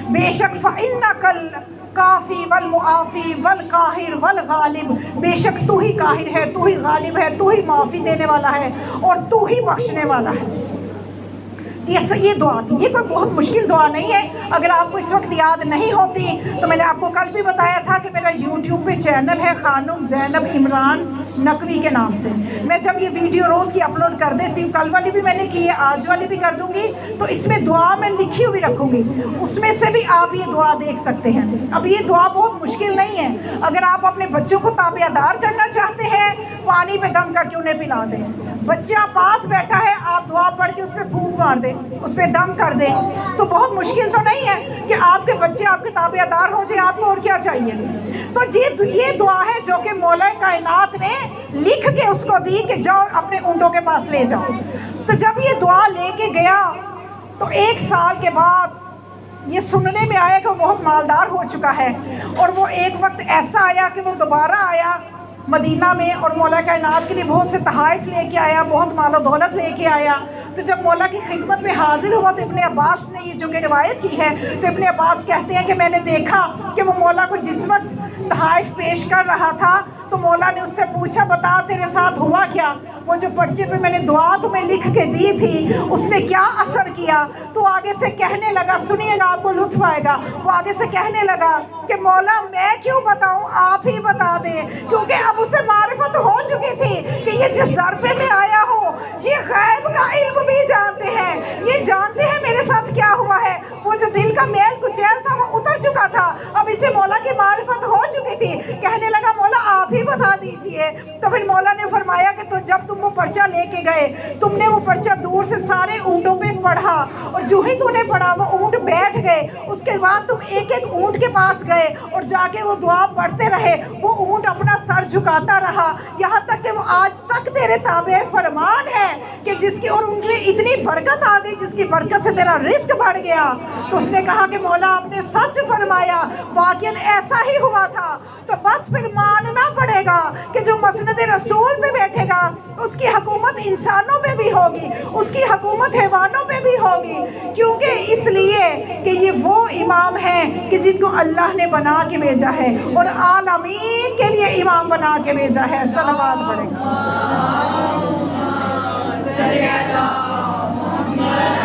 بے شک فإنک الکافی والمعافی والقاہر والغالب بے شک تو ہی قاہر ہے، تو ہی غالب ہے، تو ہی معافی دینے والا ہے اور تو ہی بخشنے والا ہے۔ یہ دعا تھی، یہ کوئی بہت مشکل دعا نہیں ہے، اگر آپ کو اس وقت یاد نہیں ہوتی تو میں نے آپ کو کل بھی بتایا تھا کہ میرا یوٹیوب پہ چینل ہے خانم زینب عمران نقوی کے نام سے، میں جب یہ ویڈیو روز کی اپلوڈ کر دیتی ہوں، کل والی بھی میں نے کی ہے، آج والی بھی کر دوں گی، تو اس میں دعا میں لکھی ہوئی رکھوں گی، اس میں سے بھی آپ یہ دعا دیکھ سکتے ہیں۔ اب یہ دعا بہت مشکل نہیں ہے، اگر آپ اپنے بچوں کو تابع دار کرنا چاہتے ہیں پانی پہ دم کر کے انہیں پلا دیں، بچہ پاس بیٹھا ہے آپ دعا پڑھ کے اس پہ پھونک مار دیں، اس پہ دم کر دیں، تو بہت مشکل تو نہیں ہے کہ آپ کے بچے آپ کے تابع دار ہو جائے، آپ کو اور کیا چاہیے۔ تو یہ دعا ہے جو کہ مولا کائنات نے لکھ کے اس کو دی کہ جاؤ اپنے اونٹوں کے پاس لے جاؤ۔ تو جب یہ دعا لے کے گیا تو 1 سال کے بعد یہ سننے میں آیا کہ وہ بہت مالدار ہو چکا ہے، اور وہ ایک وقت ایسا آیا کہ وہ دوبارہ آیا مدینہ میں اور مولا کائنات کے لیے بہت سے تحائف لے کے آیا، بہت مال و دولت لے کے آیا۔ تو جب مولا کی خدمت میں حاضر ہوا تو ابن عباس نے یہ جو کہ روایت کی ہے، تو ابن عباس کہتے ہیں کہ میں نے دیکھا کہ وہ مولا کو جس وقت تحائف پیش کر رہا تھا تو مولا نے اس سے پوچھا بتا تیرے ساتھ ہوا کیا، وہ جو پرچے پہ میں نے دعا تمہیں لکھ کے دی تھی اس نے کیا اثر کیا؟ تو آگے سے کہنے لگا، سنیے گا آپ کو لطف آئے گا، وہ آگے سے کہنے لگا کہ مولا میں کیوں بتاؤں، آپ ہی بتا دیں، کیونکہ اب اسے معرفت ہو چکی تھی کہ یہ جس در پہ میں آیا ہوں یہ غیب کا علم بھی جانتے ہیں، یہ جانتے ہیں میرے ساتھ کیا ہوا ہے، وہ جو دل کا میل کچیل تھا وہ اتر چکا تھا، اب اسے مولا کی معرفت ہو چکی تھی۔ کہنے لگا مولا آپ ہی بتا دیجئے۔ تو پھر مولا نے فرمایا کہ تو جب تم وہ پرچہ لے کے گئے تم نے وہ پرچہ دور سے سارے اونٹوں پہ پڑھا، اور جو ہی تو نے پڑھا وہ اونٹ بیٹھ گئے، اس کے بعد تم ایک ایک اونٹ کے پاس گئے اور جا کے وہ دعا پڑھتے رہے، وہ اونٹ اپنا سر جھکاتا رہا یہاں تک کہ وہ آج تک تیرے تابع فرمان ہے کہ جس کی، اور ان میں اتنی برکت آ گئی جس کی برکت سے تیرا رزق بڑھ گیا۔ تو اس نے کہا کہ مولا آپ نے سچ فرمایا، واقعاً ایسا ہی ہوا تھا۔ تو بس پھر ماننا پڑے گا کہ جو مسند رسول پہ بیٹھے گا اس کی حکومت انسانوں پہ بھی ہوگی، اس کی حکومت حیوانوں پہ بھی ہوگی، کیونکہ اس لیے کہ یہ وہ امام ہیں کہ جن کو اللہ نے بنا کے بھیجا ہے اور عالمین کے لیے امام بنا کے بھیجا ہے۔ صلوات پڑھیں۔